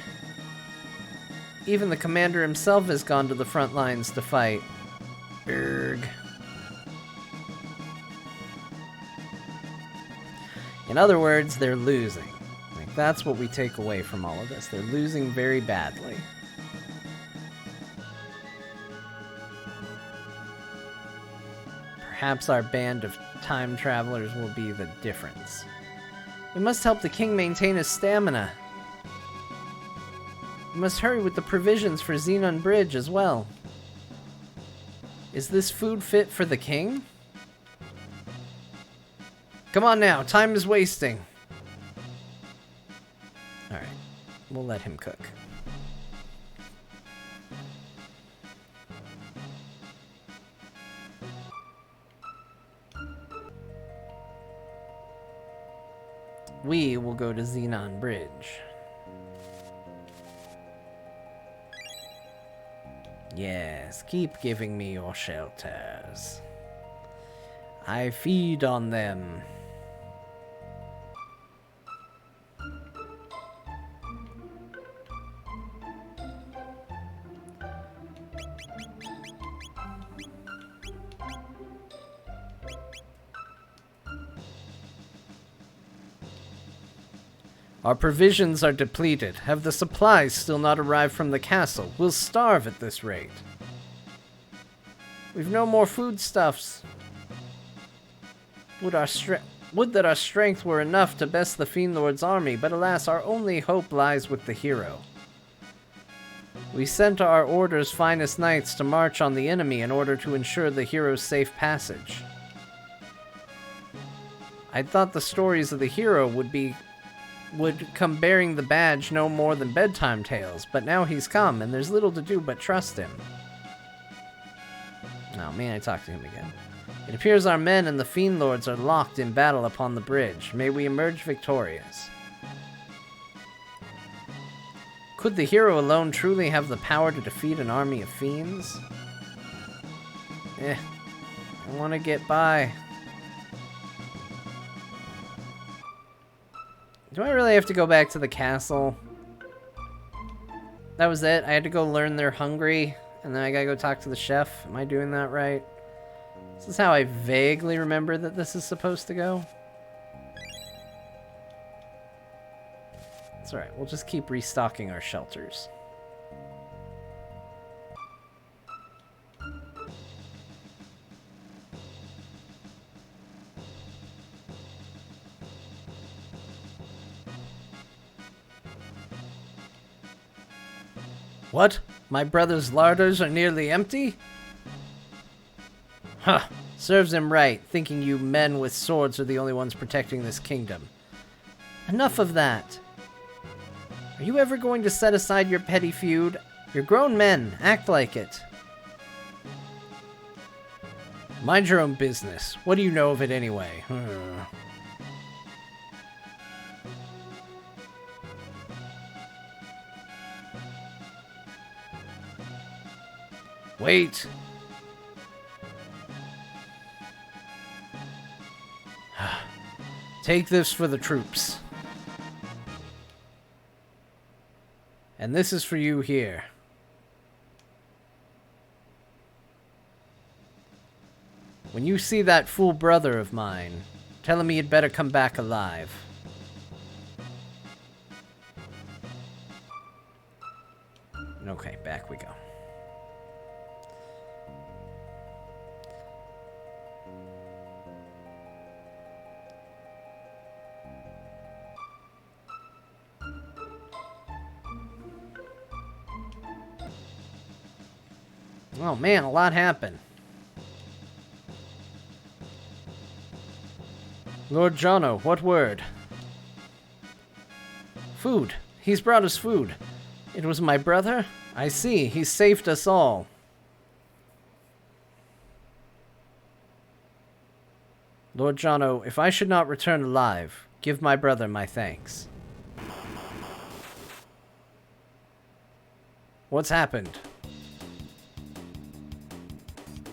Even the commander himself has gone to the front lines to fight. Urgh. In other words, they're losing. That's what we take away from all of this. They're losing very badly. Perhaps our band of time travelers will be the difference. We must help the king maintain his stamina. We must hurry with the provisions for Xenon Bridge as well. Is this food fit for the king? Come on now, time is wasting. Alright, we'll let him cook. We will go to Xenon Bridge. Yes, keep giving me your shelters. I feed on them. Our provisions are depleted. Have the supplies still not arrived from the castle? We'll starve at this rate. We've no more foodstuffs. Would that our strength were enough to best the Fiend Lord's army, but alas, our only hope lies with the hero. We sent our order's finest knights to march on the enemy in order to ensure the hero's safe passage. I thought the stories of the hero would come bearing the badge no more than bedtime tales, but now he's come, and there's little to do but trust him. Oh man, I talked to him again. It appears our men and the Fiend Lords are locked in battle upon the bridge. May we emerge victorious. Could the hero alone truly have the power to defeat an army of fiends? I want to get by. Do I really have to go back to the castle? That was it? I had to go learn they're hungry, and then I gotta go talk to the chef? Am I doing that right? This is how I vaguely remember that this is supposed to go. It's alright, we'll just keep restocking our shelters. What? My brother's larders are nearly empty? Huh. Serves him right, thinking you men with swords are the only ones protecting this kingdom. Enough of that. Are you ever going to set aside your petty feud? You're grown men. Act like it. Mind your own business. What do you know of it anyway? Wait. Take this for the troops. And this is for you here. When you see that fool brother of mine, tell him he'd better come back alive. Okay, back we go. Oh man, a lot happened. Lord Jonno, what word? Food. He's brought us food. It was my brother? I see. He saved us all. Lord Jonno, if I should not return alive, give my brother my thanks. What's happened?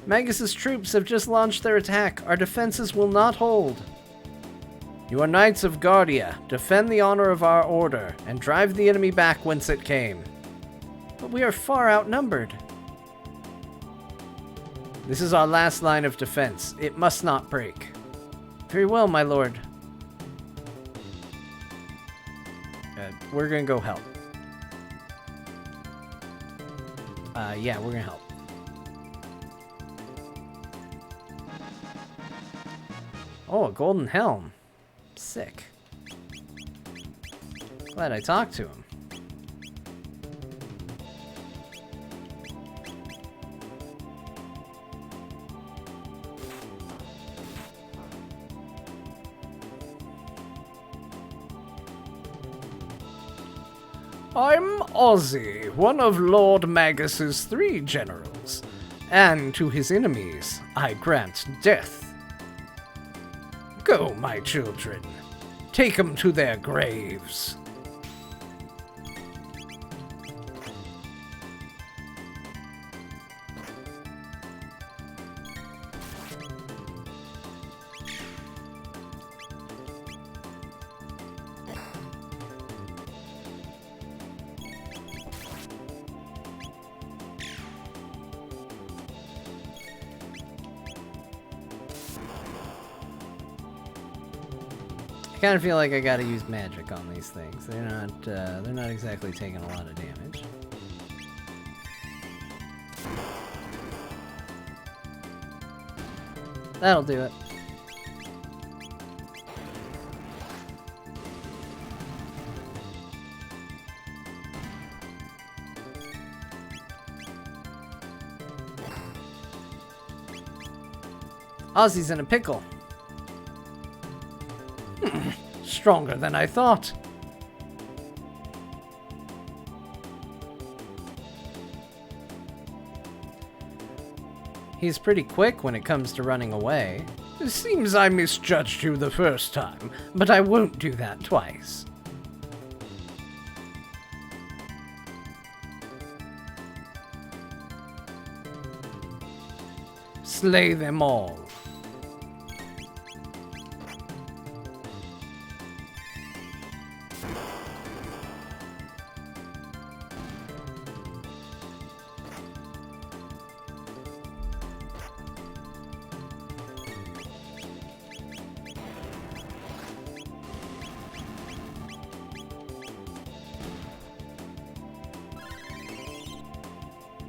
Magus's troops have just launched their attack. Our defenses will not hold. You are knights of Guardia. Defend the honor of our order, and drive the enemy back whence it came. But we are far outnumbered. This is our last line of defense. It must not break. Very well, my lord. We're gonna go help. Yeah, we're gonna help. Oh, a golden helm. Sick. Glad I talked to him. I'm Ozzy, one of Lord Magus's 3 generals, and to his enemies I grant death. Go, my children. Take them to their graves. I kind of feel like I gotta use magic on these things. They're not exactly taking a lot of damage. That'll do it. Ozzy's in a pickle. Stronger than I thought. He's pretty quick when it comes to running away. It seems I misjudged you the first time, but I won't do that twice. Slay them all.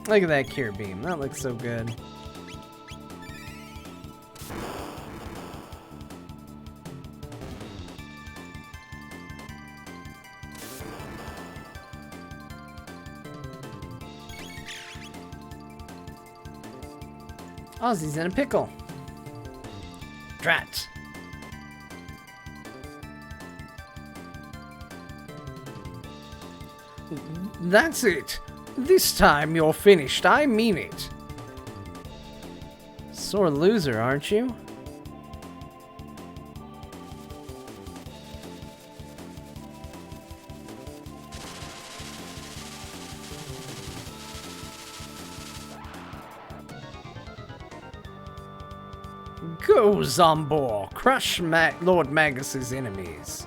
Look at that cure beam. That looks so good. Ozzy's in a pickle. Drat. That's it. This time you're finished. I mean it. Sore loser, aren't you? Go, Zombor! Crush Lord Magus's enemies.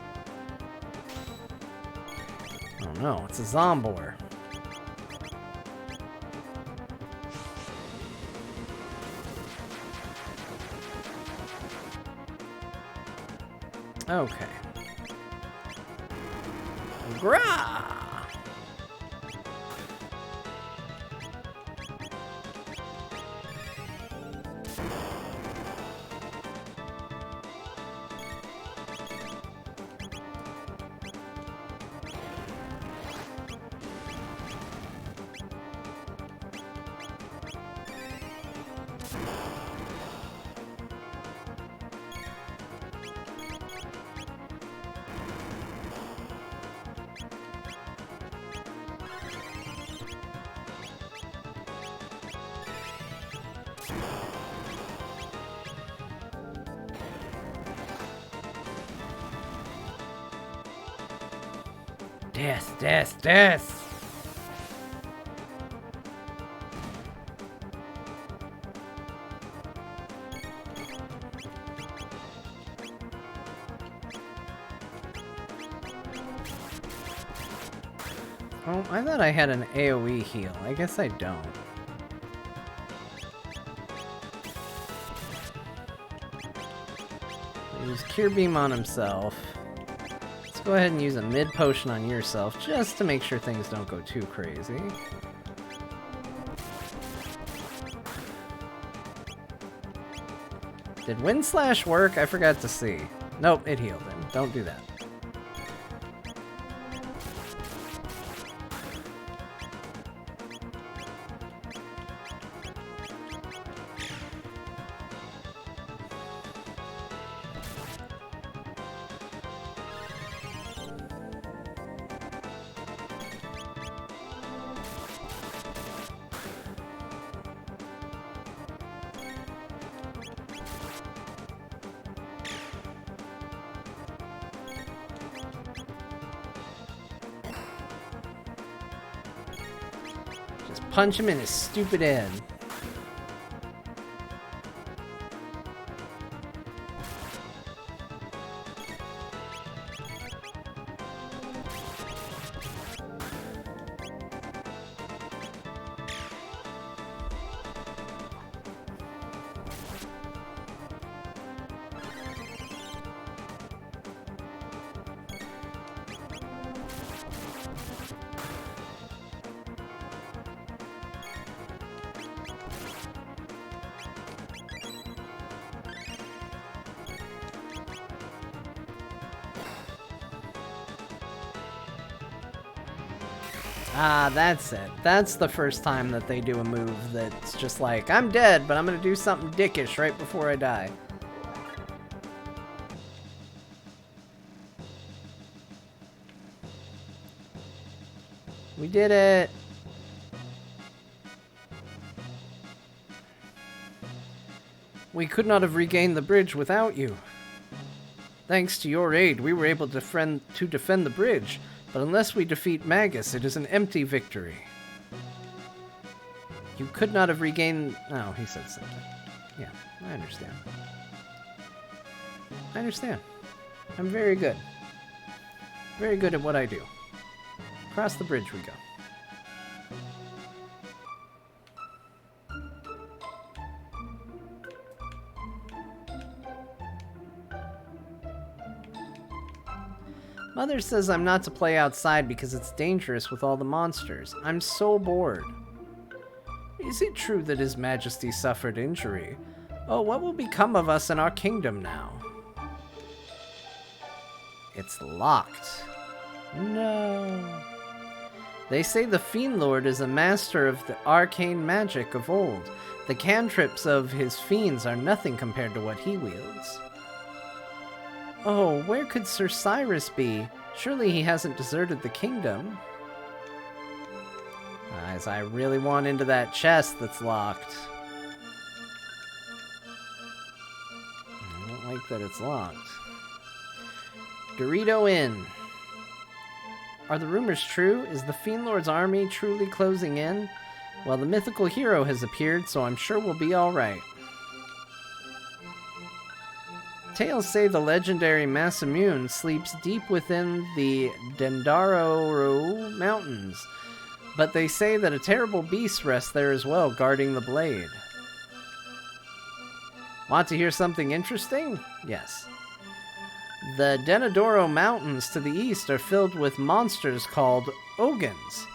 Oh no, it's a Zombor. Okay. Grah! Death, death, death! Oh, I thought I had an AoE heal. I guess I don't. Use Cure Beam on himself. Let's go ahead and use a mid potion on yourself, just to make sure things don't go too crazy. Did Wind Slash work? I forgot to see. Nope, it healed him. Don't do that. Just punch him in his stupid head. Ah, that's it. That's the first time that they do a move that's just like, I'm dead, but I'm gonna do something dickish right before I die. We did it! We could not have regained the bridge without you. Thanks to your aid, we were able to defend the bridge. But unless we defeat Magus, it is an empty victory. You could not have regained... Oh, he said something. Yeah, I understand. I understand. I'm very good. Very good at what I do. Across the bridge we go. Mother says I'm not to play outside because it's dangerous with all the monsters. I'm so bored. Is it true that His Majesty suffered injury? Oh, what will become of us in our kingdom now? It's locked. No. They say the Fiend Lord is a master of the arcane magic of old. The cantrips of his fiends are nothing compared to what he wields. Oh, where could Sir Cyrus be? Surely he hasn't deserted the kingdom. As I really want into that chest that's locked. I don't like that it's locked. Dorito Inn. Are the rumors true? Is the Fiend Lord's army truly closing in? Well, the mythical hero has appeared, so I'm sure we'll be alright. Tales say the legendary Masamune sleeps deep within the Dendaro Mountains, but they say that a terrible beast rests there as well, guarding the blade. Want to hear something interesting? Yes. The Denadoro Mountains to the east are filled with monsters called Ogans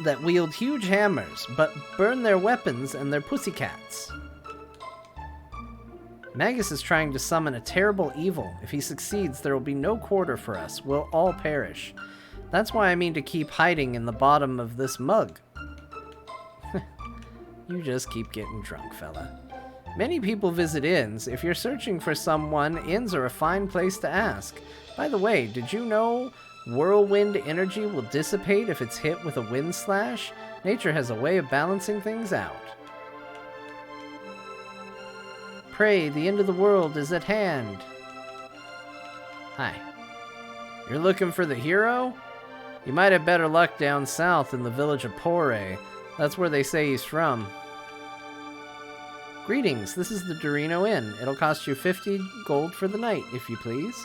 that wield huge hammers, but burn their weapons and their pussycats. Magus is trying to summon a terrible evil. If he succeeds, there will be no quarter for us. We'll all perish. That's why I mean to keep hiding in the bottom of this mug. You just keep getting drunk, fella. Many people visit inns. If you're searching for someone, inns are a fine place to ask. By the way, did you know whirlwind energy will dissipate if it's hit with a wind slash? Nature has a way of balancing things out. Pray, the end of the world is at hand. Hi. You're looking for the hero? You might have better luck down south in the village of Pore. That's where they say he's from. Greetings, this is the Dorino Inn. It'll cost you 50 gold for the night, if you please.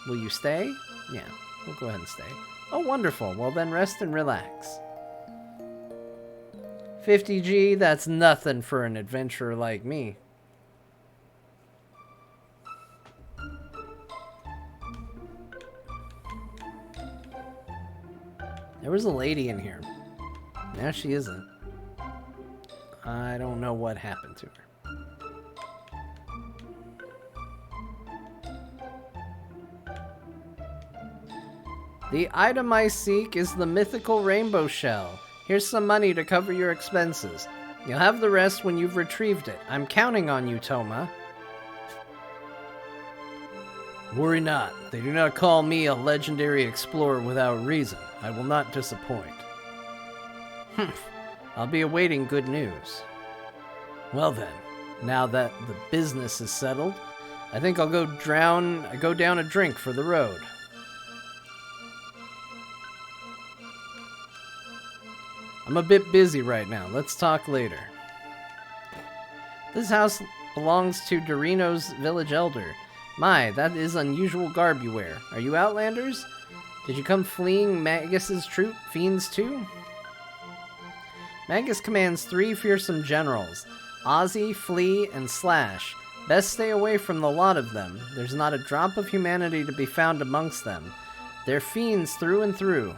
Will you stay? Yeah, we'll go ahead and stay. Oh, wonderful. Well, then rest and relax. 50G, that's nothing for an adventurer like me. There was a lady in here. Now she isn't. I don't know what happened to her. The item I seek is the mythical rainbow shell. Here's some money to cover your expenses. You'll have the rest when you've retrieved it. I'm counting on you, Toma. Worry not. They do not call me a legendary explorer without reason. I will not disappoint. Humph. I'll be awaiting good news. Well then, now that the business is settled, I think I'll go down a drink for the road. I'm a bit busy right now. Let's talk later. This house belongs to Dorino's village elder. My, that is unusual garb you wear. Are you Outlanders? Did you come fleeing Magus's troop, fiends too? Magus commands 3 fearsome generals, Ozzy, Flea, and Slash. Best stay away from the lot of them. There's not a drop of humanity to be found amongst them. They're fiends through and through.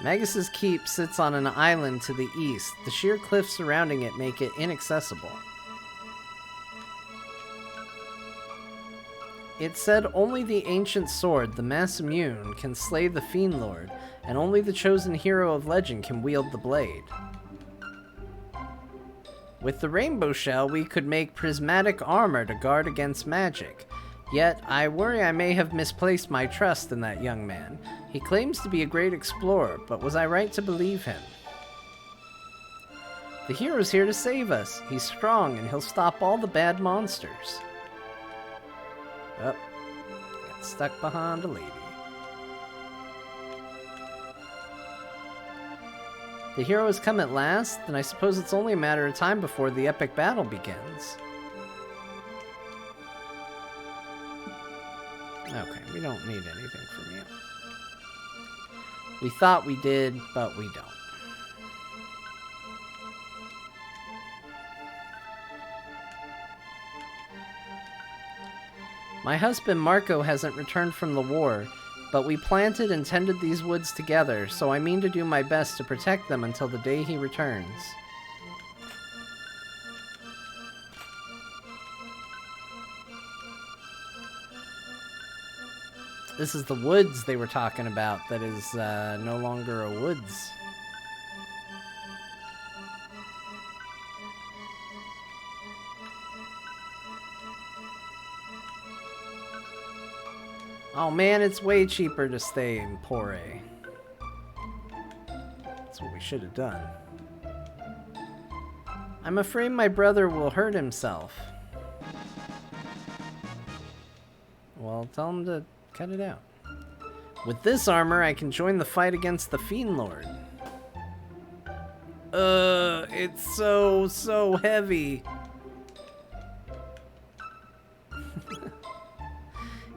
Magus's keep sits on an island to the east. The sheer cliffs surrounding it make it inaccessible. It said only the ancient sword, the Masamune, can slay the Fiend Lord, and only the chosen hero of legend can wield the blade. With the rainbow shell, we could make prismatic armor to guard against magic. Yet, I worry I may have misplaced my trust in that young man. He claims to be a great explorer, but was I right to believe him? The hero's here to save us. He's strong, and he'll stop all the bad monsters. Oh, got stuck behind a lady. The hero has come at last, then I suppose it's only a matter of time before the epic battle begins. Okay, we don't need anything from you. We thought we did, but we don't. My husband Marco hasn't returned from the war, but we planted and tended these woods together, so I mean to do my best to protect them until the day he returns. This is the woods they were talking about that is no longer a woods. Oh man, it's way cheaper to stay in Pore. That's what we should have done. I'm afraid my brother will hurt himself. Well, tell him to cut it out. With this armor, I can join the fight against the Fiend Lord. It's so heavy.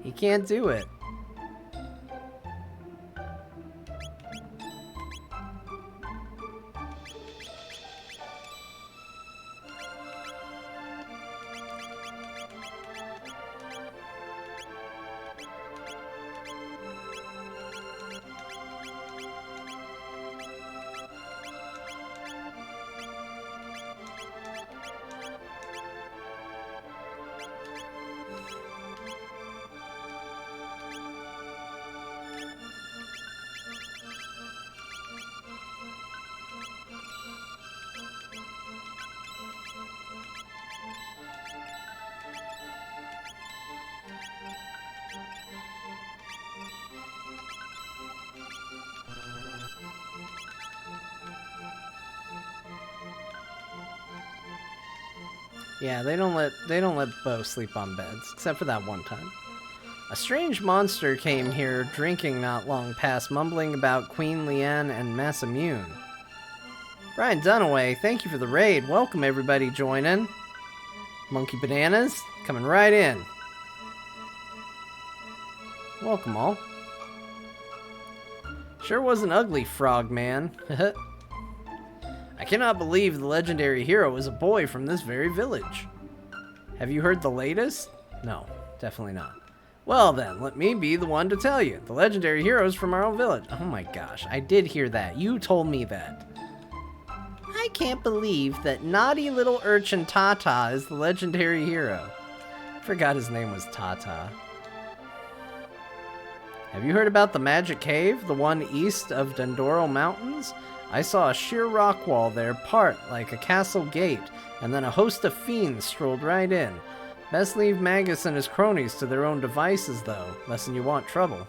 He can't do it. Yeah, they don't let Bo sleep on beds, except for that one time. A strange monster came here drinking not long past, mumbling about Queen Leanne and Masamune. Brian Dunaway, thank you for the raid. Welcome everybody joining. Monkey Bananas, coming right in. Welcome all. Sure was an ugly frog man. I cannot believe the legendary hero is a boy from this very village. Have you heard the latest? No, definitely not. Well then, let me be the one to tell you. The legendary hero is from our own village. Oh my gosh, I did hear that. You told me that. I can't believe that naughty little urchin Tata is the legendary hero. I forgot his name was Tata. Have you heard about the Magic Cave, the one east of Dendoro Mountains? I saw a sheer rock wall there part like a castle gate, and then a host of fiends strolled right in. Best leave Magus and his cronies to their own devices, though, lest you want trouble.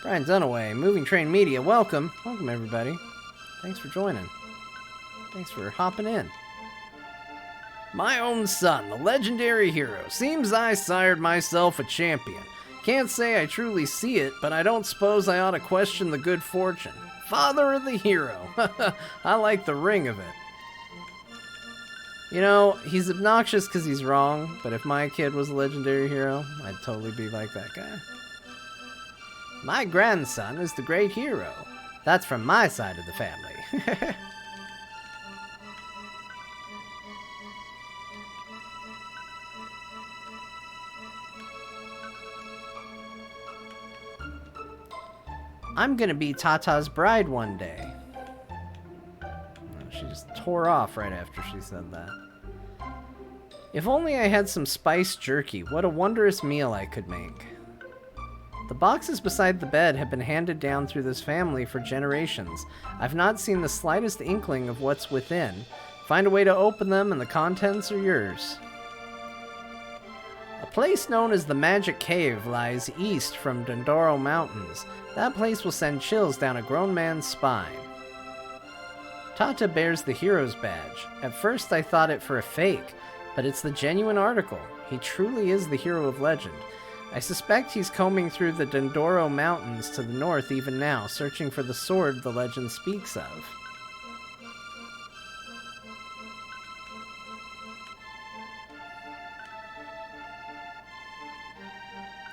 Brian Dunaway, Moving Train Media, welcome. Welcome, everybody. Thanks for joining. Thanks for hopping in. My own son, the legendary hero. Seems I sired myself a champion. Can't say I truly see it, but I don't suppose I ought to question the good fortune. Father of the hero. I like the ring of it. You know, he's obnoxious because he's wrong, but if my kid was a legendary hero, I'd totally be like that guy. My grandson is the great hero. That's from my side of the family. I'm gonna be Tata's bride one day. She just tore off right after she said that. If only I had some spiced jerky, what a wondrous meal I could make. The boxes beside the bed have been handed down through this family for generations. I've not seen the slightest inkling of what's within. Find a way to open them and the contents are yours. A place known as the Magic Cave lies east from Dondoro Mountains. That place will send chills down a grown man's spine. Tata bears the hero's badge. At first I thought it for a fake, but it's the genuine article. He truly is the hero of legend. I suspect he's combing through the Dondoro Mountains to the north even now, searching for the sword the legend speaks of.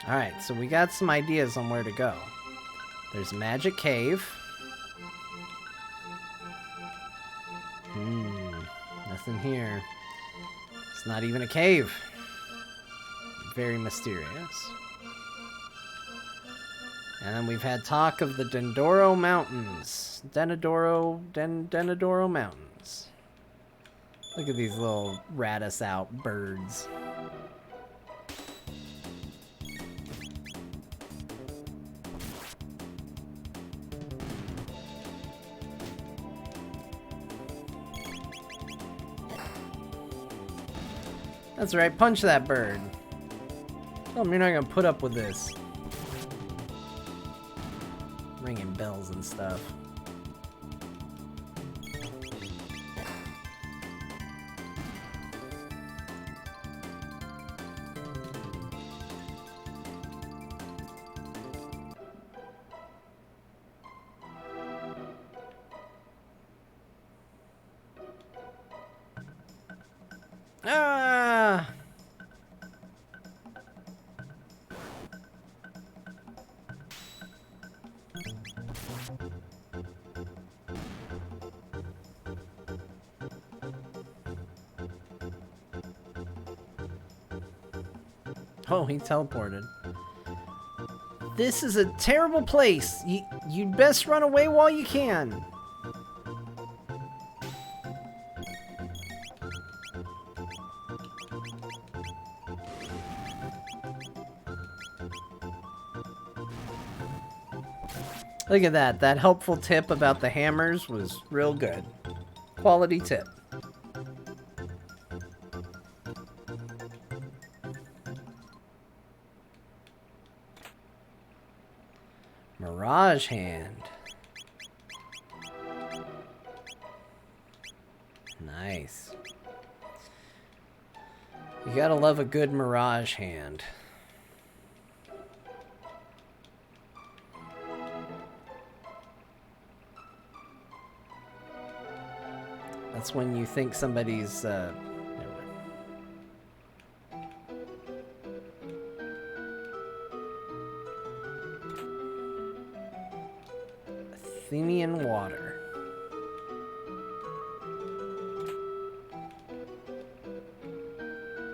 Alright, so we got some ideas on where to go. There's Magic Cave. Nothing here. It's not even a cave. Very mysterious. And then we've had talk of the Dondoro Mountains. Denadoro Mountains. Look at these little rat-us out birds. That's right, punch that bird. Tell him you're not gonna put up with this. Ringing bells and stuff. Ah! Oh, he teleported. This is a terrible place. You'd best run away while you can. Look at that. That helpful tip about the hammers was real good. Quality tip. Mirage hand. Nice. You gotta love a good Mirage hand. That's when you think somebody's, never mind. Athenian water.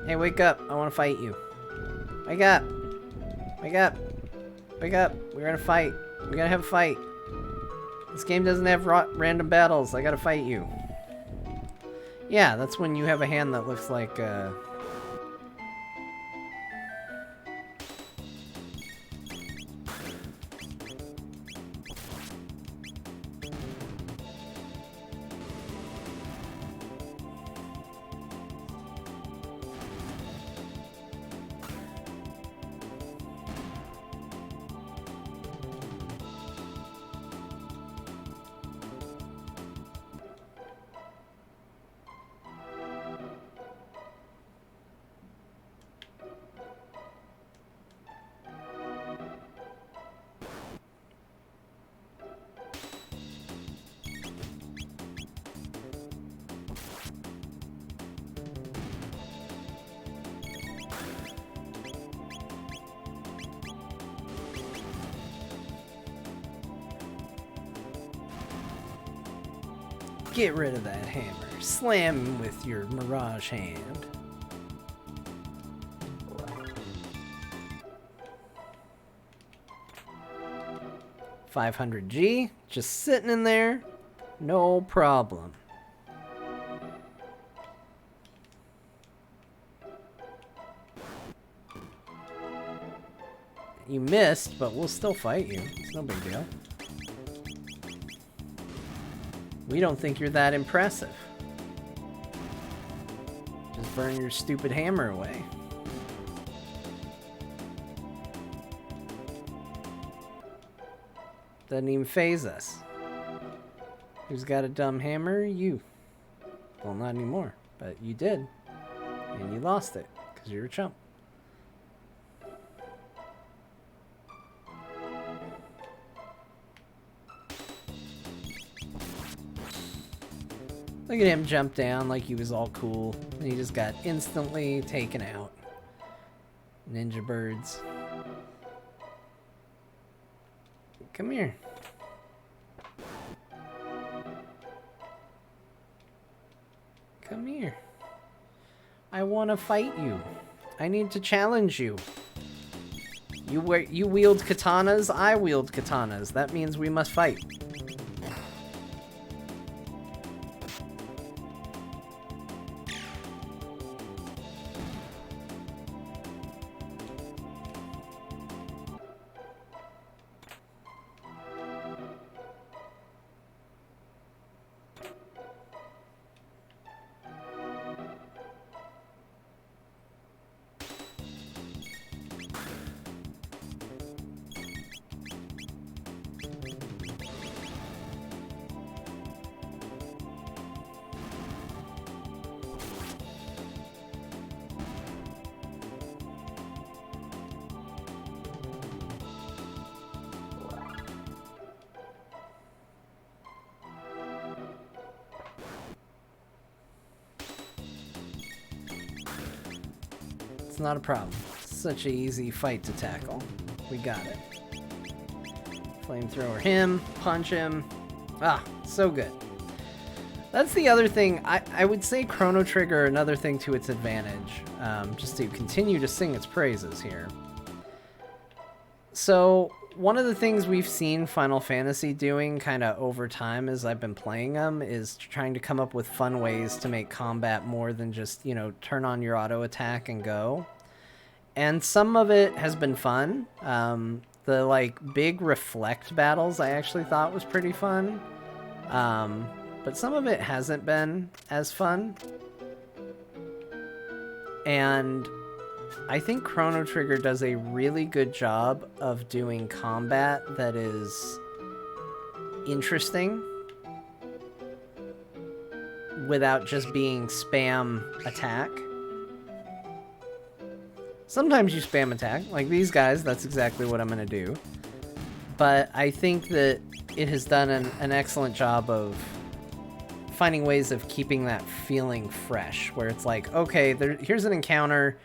Hey, wake up. I want to fight you. Wake up. Wake up. Wake up. We're gonna fight. We gotta have a fight. This game doesn't have random battles. I gotta fight you. Yeah, that's when you have a hand that looks like, Get rid of that hammer. Slam him with your mirage hand. $500G, just sitting in there, no problem. You missed, but we'll still fight you. It's no big deal. We don't think you're that impressive. Just burn your stupid hammer away. Doesn't even faze us. Who's got a dumb hammer? You. Well, not anymore, but you did. And you lost it, because you're a chump. Look at him jump down like he was all cool. And he just got instantly taken out. Ninja birds. Come here. Come here. I want to fight you. I need to challenge you. You wield katanas, I wield katanas. That means we must fight. It's not a problem. It's such an easy fight to tackle. We got it. Flamethrower him, punch him. Ah, so good. That's the other thing. I would say Chrono Trigger, another thing to its advantage, just to continue to sing its praises here. So, one of the things we've seen Final Fantasy doing kind of over time as I've been playing them is trying to come up with fun ways to make combat more than just, you know, turn on your auto attack and go. And some of it has been fun. The, like, big reflect battles I actually thought was pretty fun. But some of it hasn't been as fun. And I think Chrono Trigger does a really good job of doing combat that is interesting without just being spam attack. Sometimes you spam attack, like these guys, that's exactly what I'm going to do. But I think that it has done an excellent job of finding ways of keeping that feeling fresh, where it's like, okay, here's an encounter.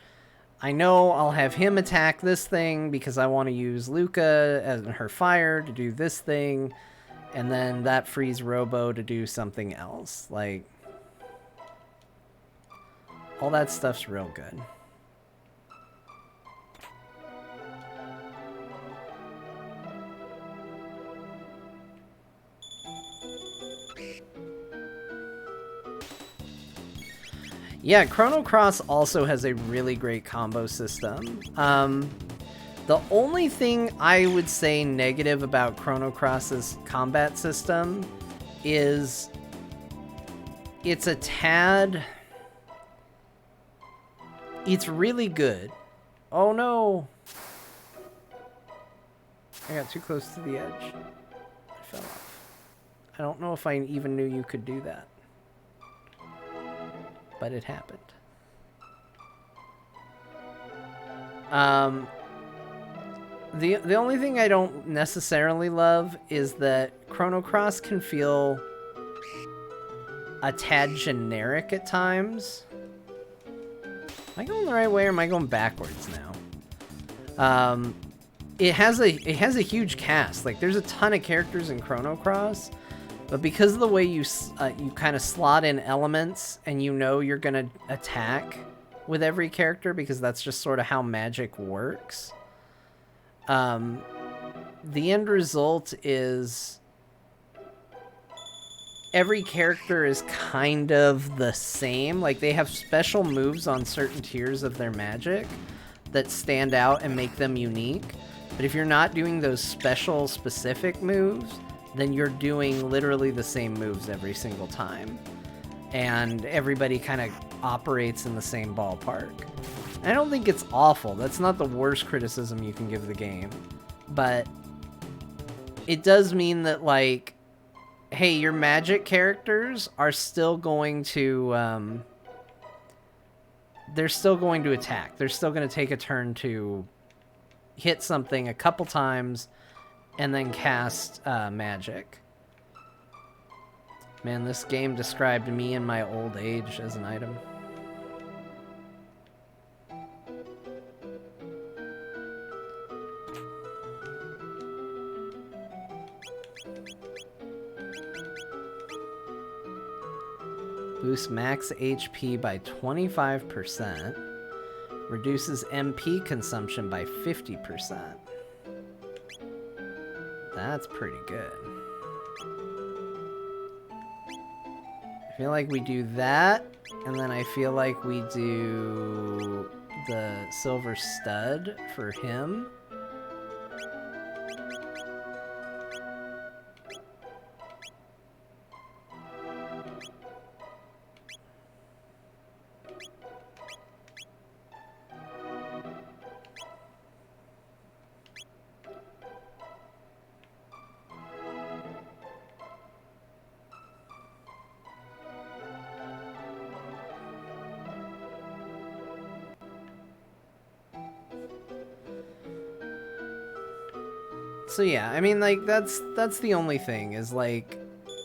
I know I'll have him attack this thing because I want to use Luca and her fire to do this thing, and then that frees Robo to do something else. Like, all that stuff's real good. Yeah, Chrono Cross also has a really great combo system. The only thing I would say negative about Chrono Cross's combat system is it's a tad... It's really good. Oh no! I got too close to the edge. I fell off. I don't know if I even knew you could do that. But it happened. The only thing I don't necessarily love is that Chrono Cross can feel a tad generic at times. Am I going the right way or am I going backwards now? It has a huge cast. Like, there's a ton of characters in Chrono Cross, But because of the way you kind of slot in elements and you know you're going to attack with every character because that's just sort of how magic works, the end result is every character is kind of the same. Like, they have special moves on certain tiers of their magic that stand out and make them unique. But if you're not doing those special specific moves, then you're doing literally the same moves every single time. And everybody kind of operates in the same ballpark. I don't think it's awful. That's not the worst criticism you can give the game. But it does mean that, like, hey, your magic characters are still going to, they're still going to attack. They're still going to take a turn to hit something a couple times and then cast magic. Man, this game described me in my old age as an item. Boosts max HP by 25%. Reduces MP consumption by 50%. That's pretty good. I feel like we do that, and then I feel like we do the silver stud for him. So yeah, I mean, like, that's the only thing, is like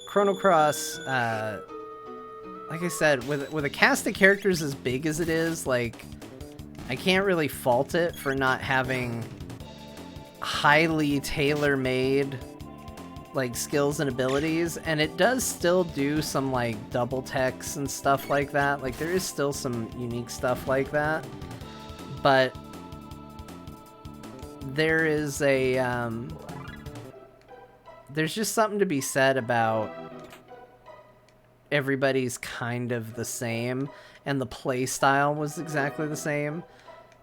Chrono Cross, like I said, with a cast of characters as big as it is, like, I can't really fault it for not having highly tailor-made, like, skills and abilities, and it does still do some, like, double techs and stuff like that. Like, there is still some unique stuff like that, but there is a, there's just something to be said about everybody's kind of the same, and the play style was exactly the same.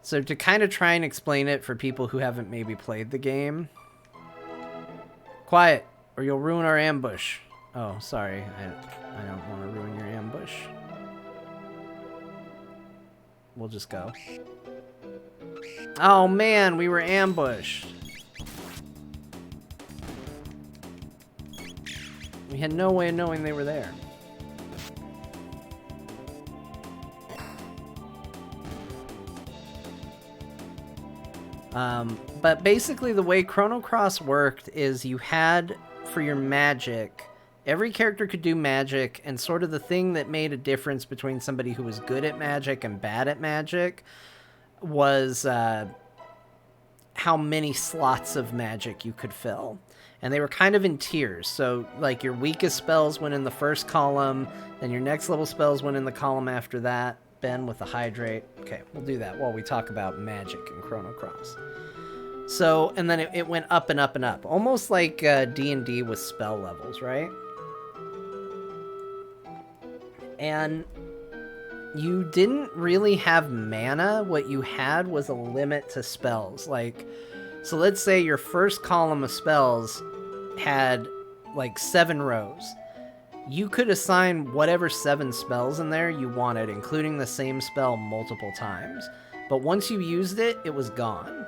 So to kind of try and explain it for people who haven't maybe played the game. Quiet, or you'll ruin our ambush. Oh, sorry. I don't want to ruin your ambush. We'll just go. Oh man, we were ambushed. We had no way of knowing they were there. But basically the way Chrono Cross worked is you had, for your magic, every character could do magic, and sort of the thing that made a difference between somebody who was good at magic and bad at magic was how many slots of magic you could fill. And they were kind of in tiers. So, like, your weakest spells went in the first column, then your next level spells went in the column after that. Ben with the hydrate. Okay, we'll do that while we talk about magic in Chrono Cross. So, and then it went up and up and up. Almost like D&D with spell levels, right? And you didn't really have mana. What you had was a limit to spells. Like, so let's say your first column of spells had like 7 rows. You could assign whatever 7 spells in there you wanted, including the same spell multiple times. But once you used it, it was gone.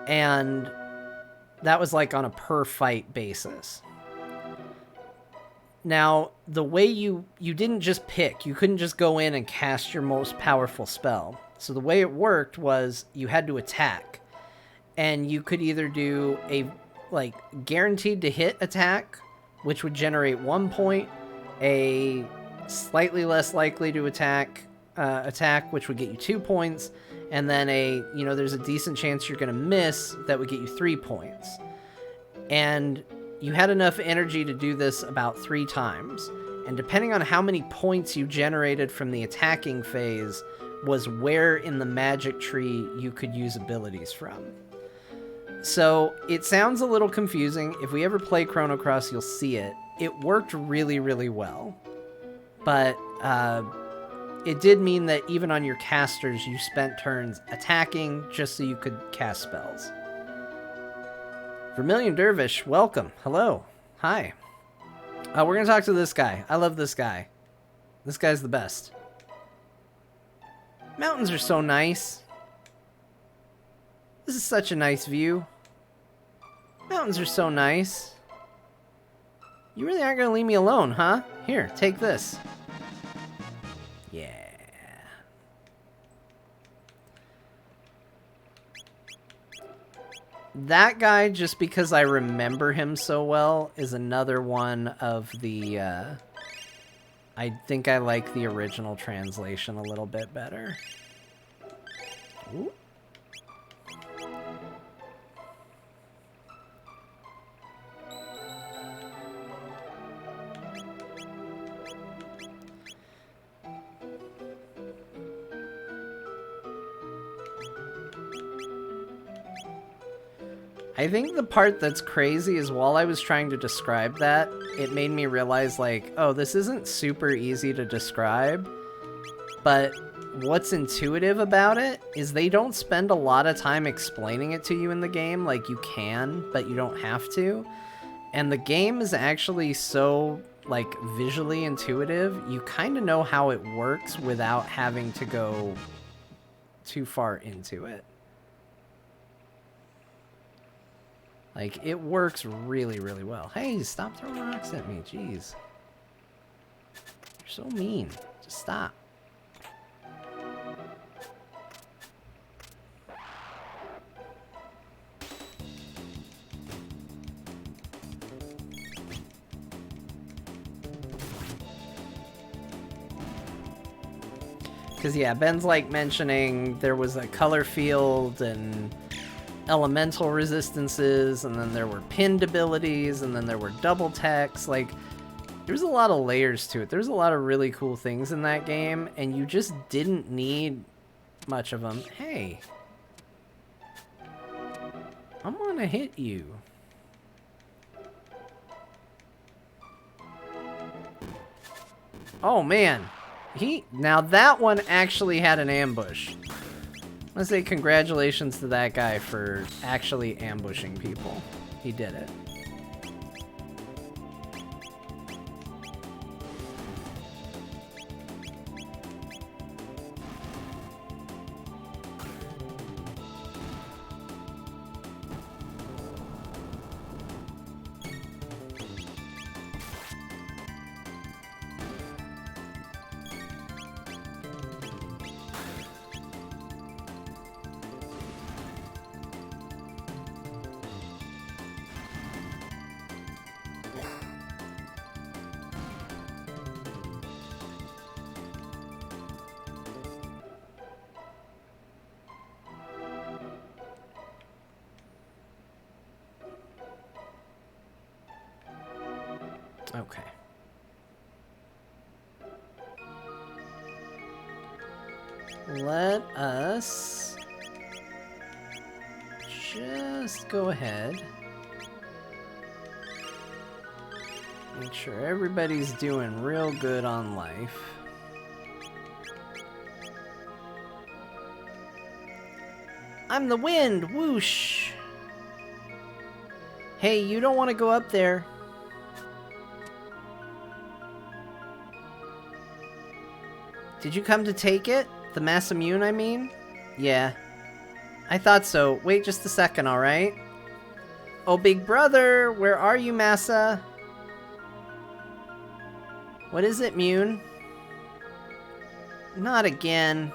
And that was like on a per fight basis. Now, the way you didn't just pick, you couldn't just go in and cast your most powerful spell. So the way it worked was you had to attack. And you could either do a, like, guaranteed to hit attack, which would generate 1 point, a slightly less likely to attack, which would get you 2 points, and then there's a decent chance you're going to miss, that would get you 3 points. And you had enough energy to do this about 3 times. And depending on how many points you generated from the attacking phase was where in the magic tree you could use abilities from. So it sounds a little confusing. If we ever play Chrono Cross, you'll see it. It worked really, really well. But it did mean that even on your casters, you spent turns attacking just so you could cast spells. Vermilion Dervish, welcome. Hello. Hi. We're going to talk to this guy. I love this guy. This guy's the best. Mountains are so nice. This is such a nice view. Mountains are so nice. You really aren't going to leave me alone, huh? Here, take this. Yeah. That guy, just because I remember him so well, is another one of the... I think I like the original translation a little bit better. Ooh. I think the part that's crazy is while I was trying to describe that, it made me realize, like, oh, this isn't super easy to describe, but what's intuitive about it is they don't spend a lot of time explaining it to you in the game. Like, you can, but you don't have to. And the game is actually so, like, visually intuitive, you kind of know how it works without having to go too far into it. Like, it works really, really well. Hey, stop throwing rocks at me. Jeez. You're so mean. Just stop. Because, yeah, Ben's, like, mentioning there was a color field and... elemental resistances, and then there were pinned abilities, and then there were double techs. Like, there's a lot of layers to it. There's a lot of really cool things in that game, and you just didn't need much of them. Hey, I'm gonna hit you. Oh man, now that one actually had an ambush. I want to say congratulations to that guy for actually ambushing people. He did it. Okay. Let us just go ahead. Make sure everybody's doing real good on life. I'm the wind, whoosh. Hey, you don't want to go up there. Did you come to take it? The mass immune, I mean? Yeah. I thought so. Wait just a second, alright? Oh, big brother! Where are you, Massa? What is it, Mune? Not again.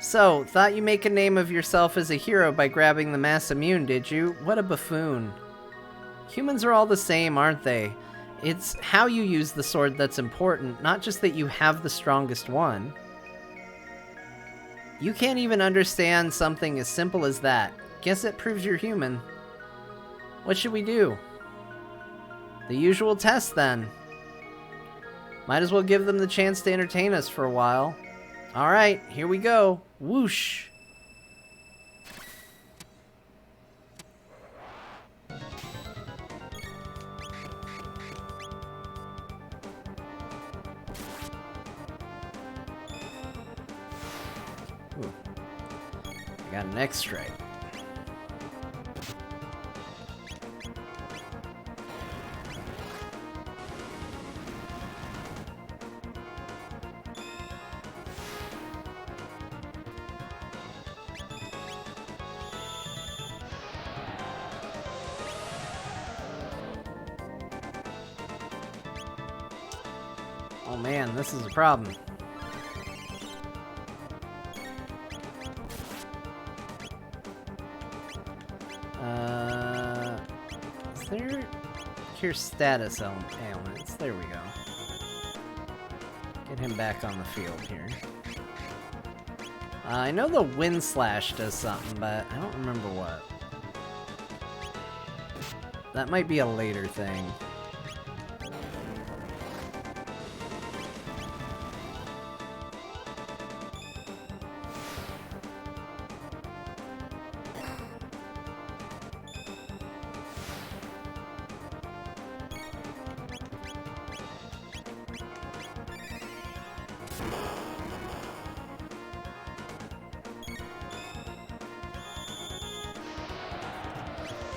So, thought you make a name of yourself as a hero by grabbing the mass immune, did you? What a buffoon. Humans are all the same, aren't they? It's how you use the sword that's important, not just that you have the strongest one. You can't even understand something as simple as that. Guess it proves you're human. What should we do? The usual test, then. Might as well give them the chance to entertain us for a while. Alright, here we go. Whoosh. Ooh. I got an X-ray. Oh man, this is a problem. Is there cure status ailments? There we go. Get him back on the field here. I know the wind slash does something, but I don't remember what. That might be a later thing.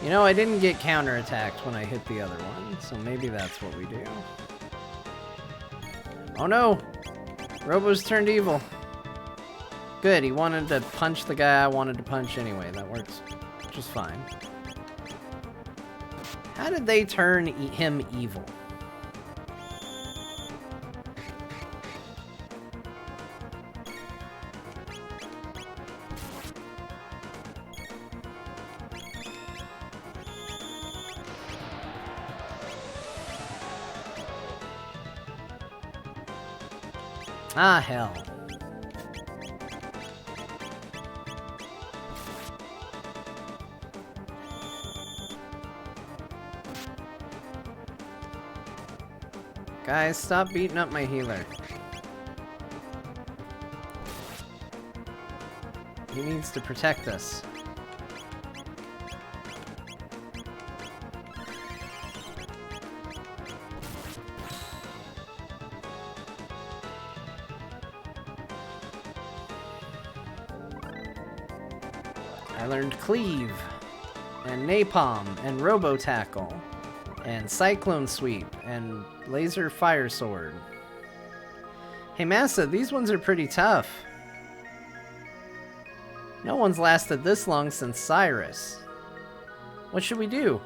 You know, I didn't get counterattacked when I hit the other one, so maybe that's what we do. Oh no! Robo's turned evil. Good, he wanted to punch the guy I wanted to punch anyway. That works just fine. How did they turn him evil? Ah, hell. Guys, stop beating up my healer. He needs to protect us. I learned Cleave, and Napalm, and Robo-Tackle, and Cyclone Sweep, and Laser Fire Sword. Hey Massa, these ones are pretty tough. No one's lasted this long since Cyrus. What should we do?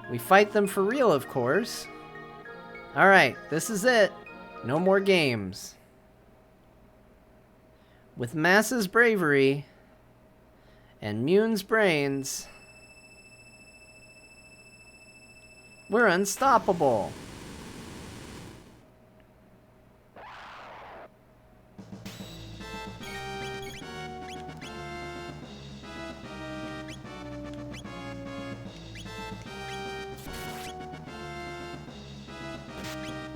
We fight them for real, of course. Alright, this is it. No more games. With Massa's bravery and Mune's brains, we're unstoppable.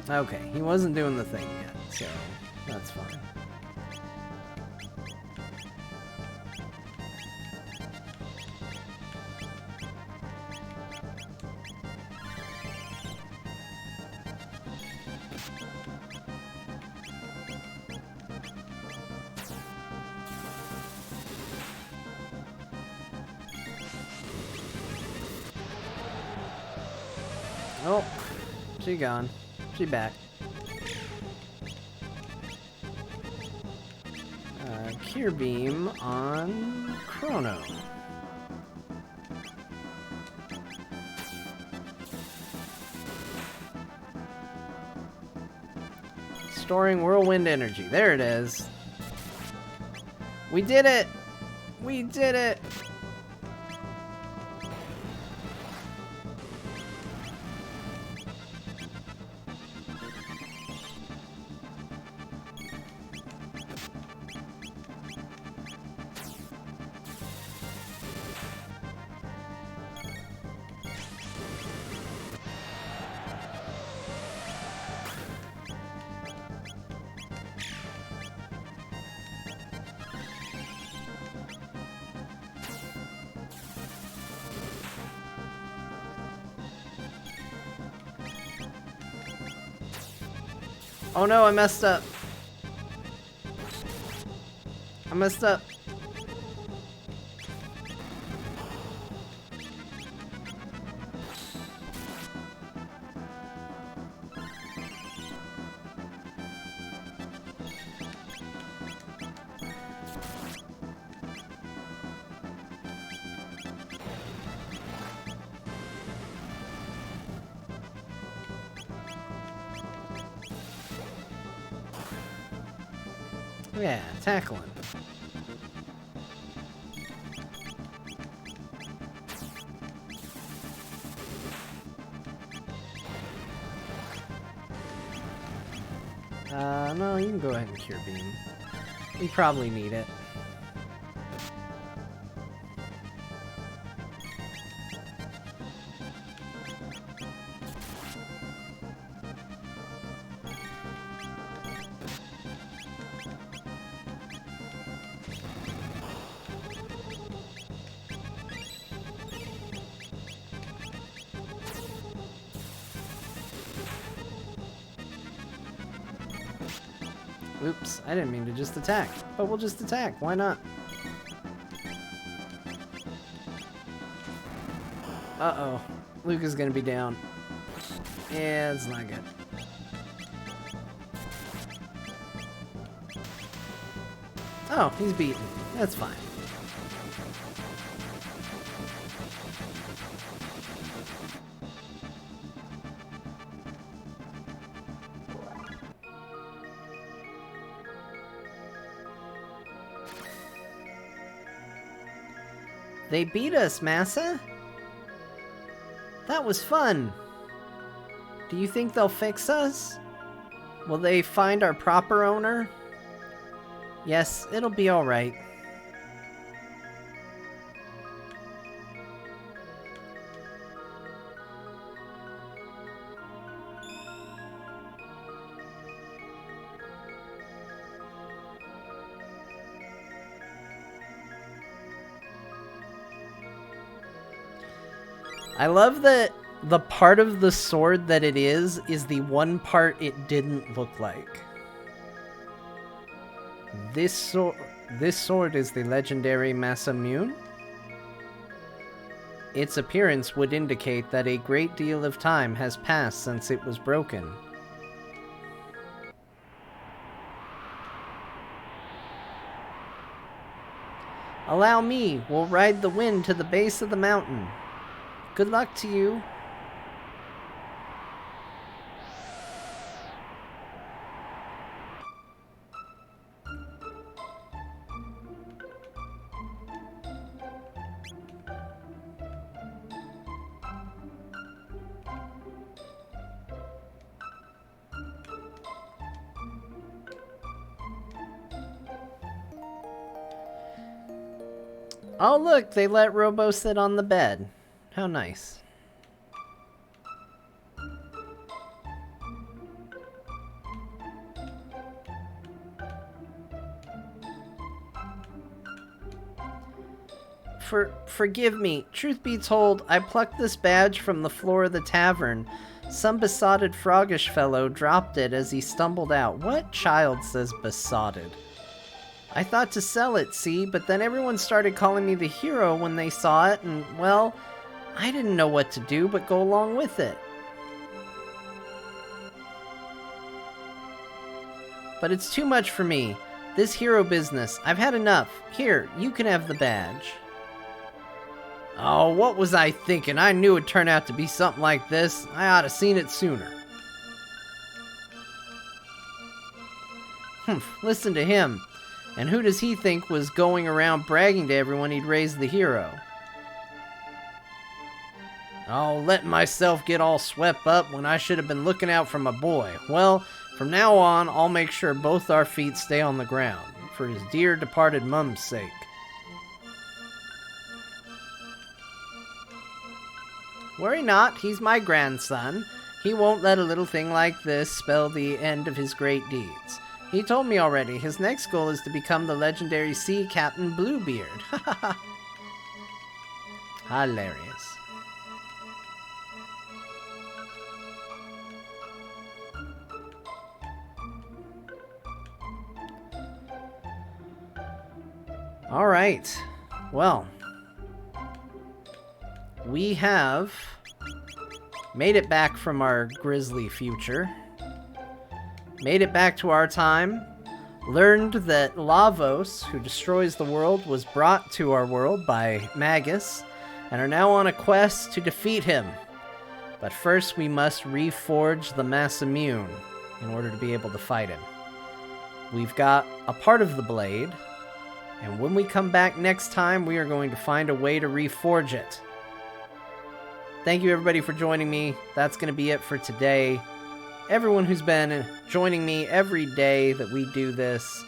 Okay, he wasn't doing the thing yet, so that's fine. Oh, she gone. She back. Cure Beam on Chrono. Storing whirlwind energy. There it is. We did it! We did it! Oh no, I messed up. I messed up. Yeah, tackling. No, you can go ahead and cure beam. We probably need it. Oops, I didn't mean to just attack. But we'll just attack, why not? Uh-oh. Luke is gonna be down. Yeah, it's not good. Oh, he's beaten. That's fine. They beat us, Massa? That was fun. Do you think they'll fix us? Will they find our proper owner? Yes, it'll be alright. I love that the part of the sword that it is the one part it didn't look like. This sword is the legendary Masamune. Its appearance would indicate that a great deal of time has passed since it was broken. Allow me, we'll ride the wind to the base of the mountain. Good luck to you. Oh look, they let Robo sit on the bed. How nice. Forgive me. Truth be told, I plucked this badge from the floor of the tavern. Some besotted froggish fellow dropped it as he stumbled out. What child says besotted? I thought to sell it, see, but then everyone started calling me the hero when they saw it, and, well, I didn't know what to do but go along with it. But it's too much for me. This hero business, I've had enough. Here, you can have the badge. Oh, what was I thinking? I knew it'd turn out to be something like this. I ought to seen it sooner. Humph, listen to him. And who does he think was going around bragging to everyone he'd raised the hero? Oh, letting myself get all swept up when I should have been looking out for my boy. Well, from now on, I'll make sure both our feet stay on the ground, for his dear departed mum's sake. Worry not, he's my grandson. He won't let a little thing like this spell the end of his great deeds. He told me already, his next goal is to become the legendary Sea Captain Bluebeard. Ha ha ha. Hilarious. Alright. Well, we have made it back from our grisly future. Made it back to our time. Learned that Lavos, who destroys the world, was brought to our world by Magus, and are now on a quest to defeat him. But first we must reforge the Masamune in order to be able to fight him. We've got a part of the blade, and when we come back next time, we are going to find a way to reforge it. Thank you everybody for joining me. That's going to be it for today. Everyone who's been joining me every day that we do this,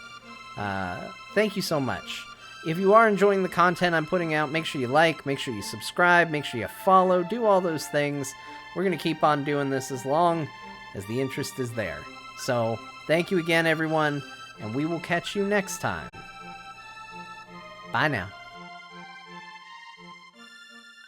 thank you so much. If you are enjoying the content I'm putting out, make sure you like, make sure you subscribe, make sure you follow, do all those things. We're going to keep on doing this as long as the interest is there. So, thank you again, everyone, and we will catch you next time. Bye now.